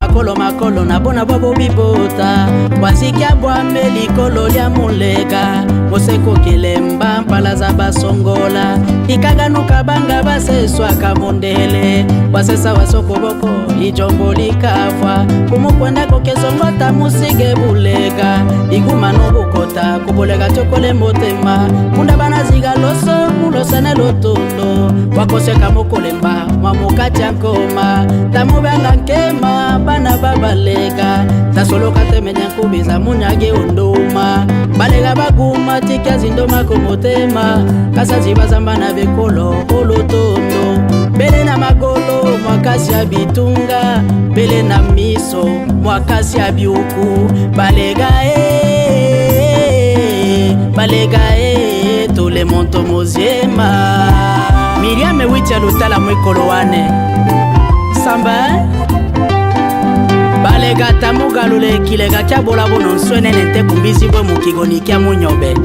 Makolo makolo na bona bobo bibota Wasikia bwambe likolo lya mulega Moseko kilemba mpala za basongola Ikaganuka banga baseswa kamondele Wasesa wasoko boko ijombo likafwa Kumukwenda kokezongota musige bulega Igumano bukota kubolega chokole motema Munda bana ziga loso mulosane lotondo Wakoseka mokolemba mamukacha nkoma Tamubanga nkema bana babalega Tasoloka temenya kubiza munyage unduma Balega baguma tikia zindoma kumotema Kasa zibazamba na bekolo olotondo Bele na magolo mwakasi ya bitunga Bele na miso mwakasi ya biuku Balega tole monto moziema Miriam witia lutala mwekolo wane Samba Balega tamugalule kilega kya bola bono nswene nente kumbizi bwe mukigoni kya munyobe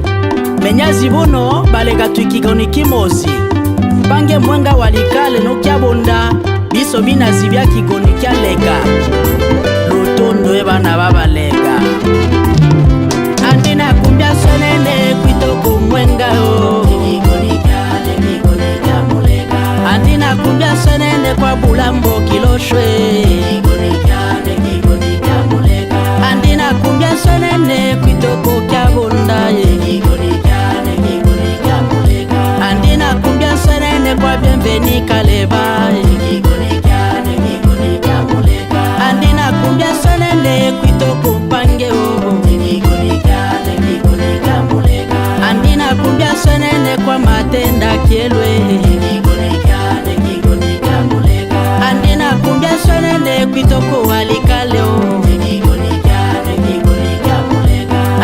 Menyazi bono balega tukigoni kimozi Bange mwenga walikale no kya bonda Biso bina zibya kigoni kya lega Lutondo ebana babalega Andina kumbya sonene kwitoko mwenga o Andina kumbya sonene kwa bulambo kiloshwe Andina kumbya sonene kwitoko kya bonda Andina kumbya sonene kwa bienveni kaleba Andina kumbya sonene kwitoko pange Andina kumbya sonene kwa matenda kielwe Andina kumbya sonene kwitoko walikaleo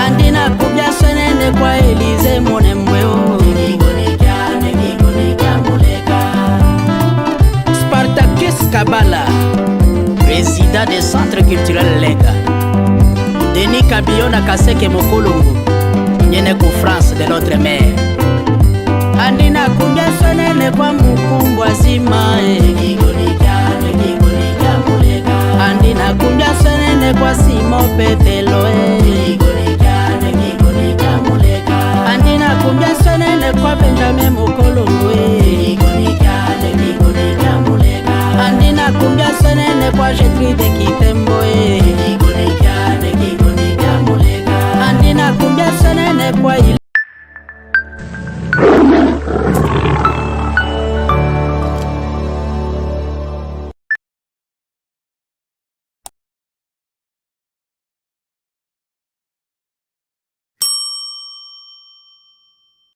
Andina kumbya sonene kwa Elize Monembweo Spartacus Kabala, président des centres culturels Lega Denis Kabiona Kaseke Mokolongo, Nyene ko France de l'autre mer Andina kumbya sonene kwa mukumbwa zima Andina kumbya sonene kwa Simo Petelo Andina kumbya sonene kwa Benjamin Mokolongo Andina kumbya sonene kwa Jetride Kitembo Andina kumbya sonene kwa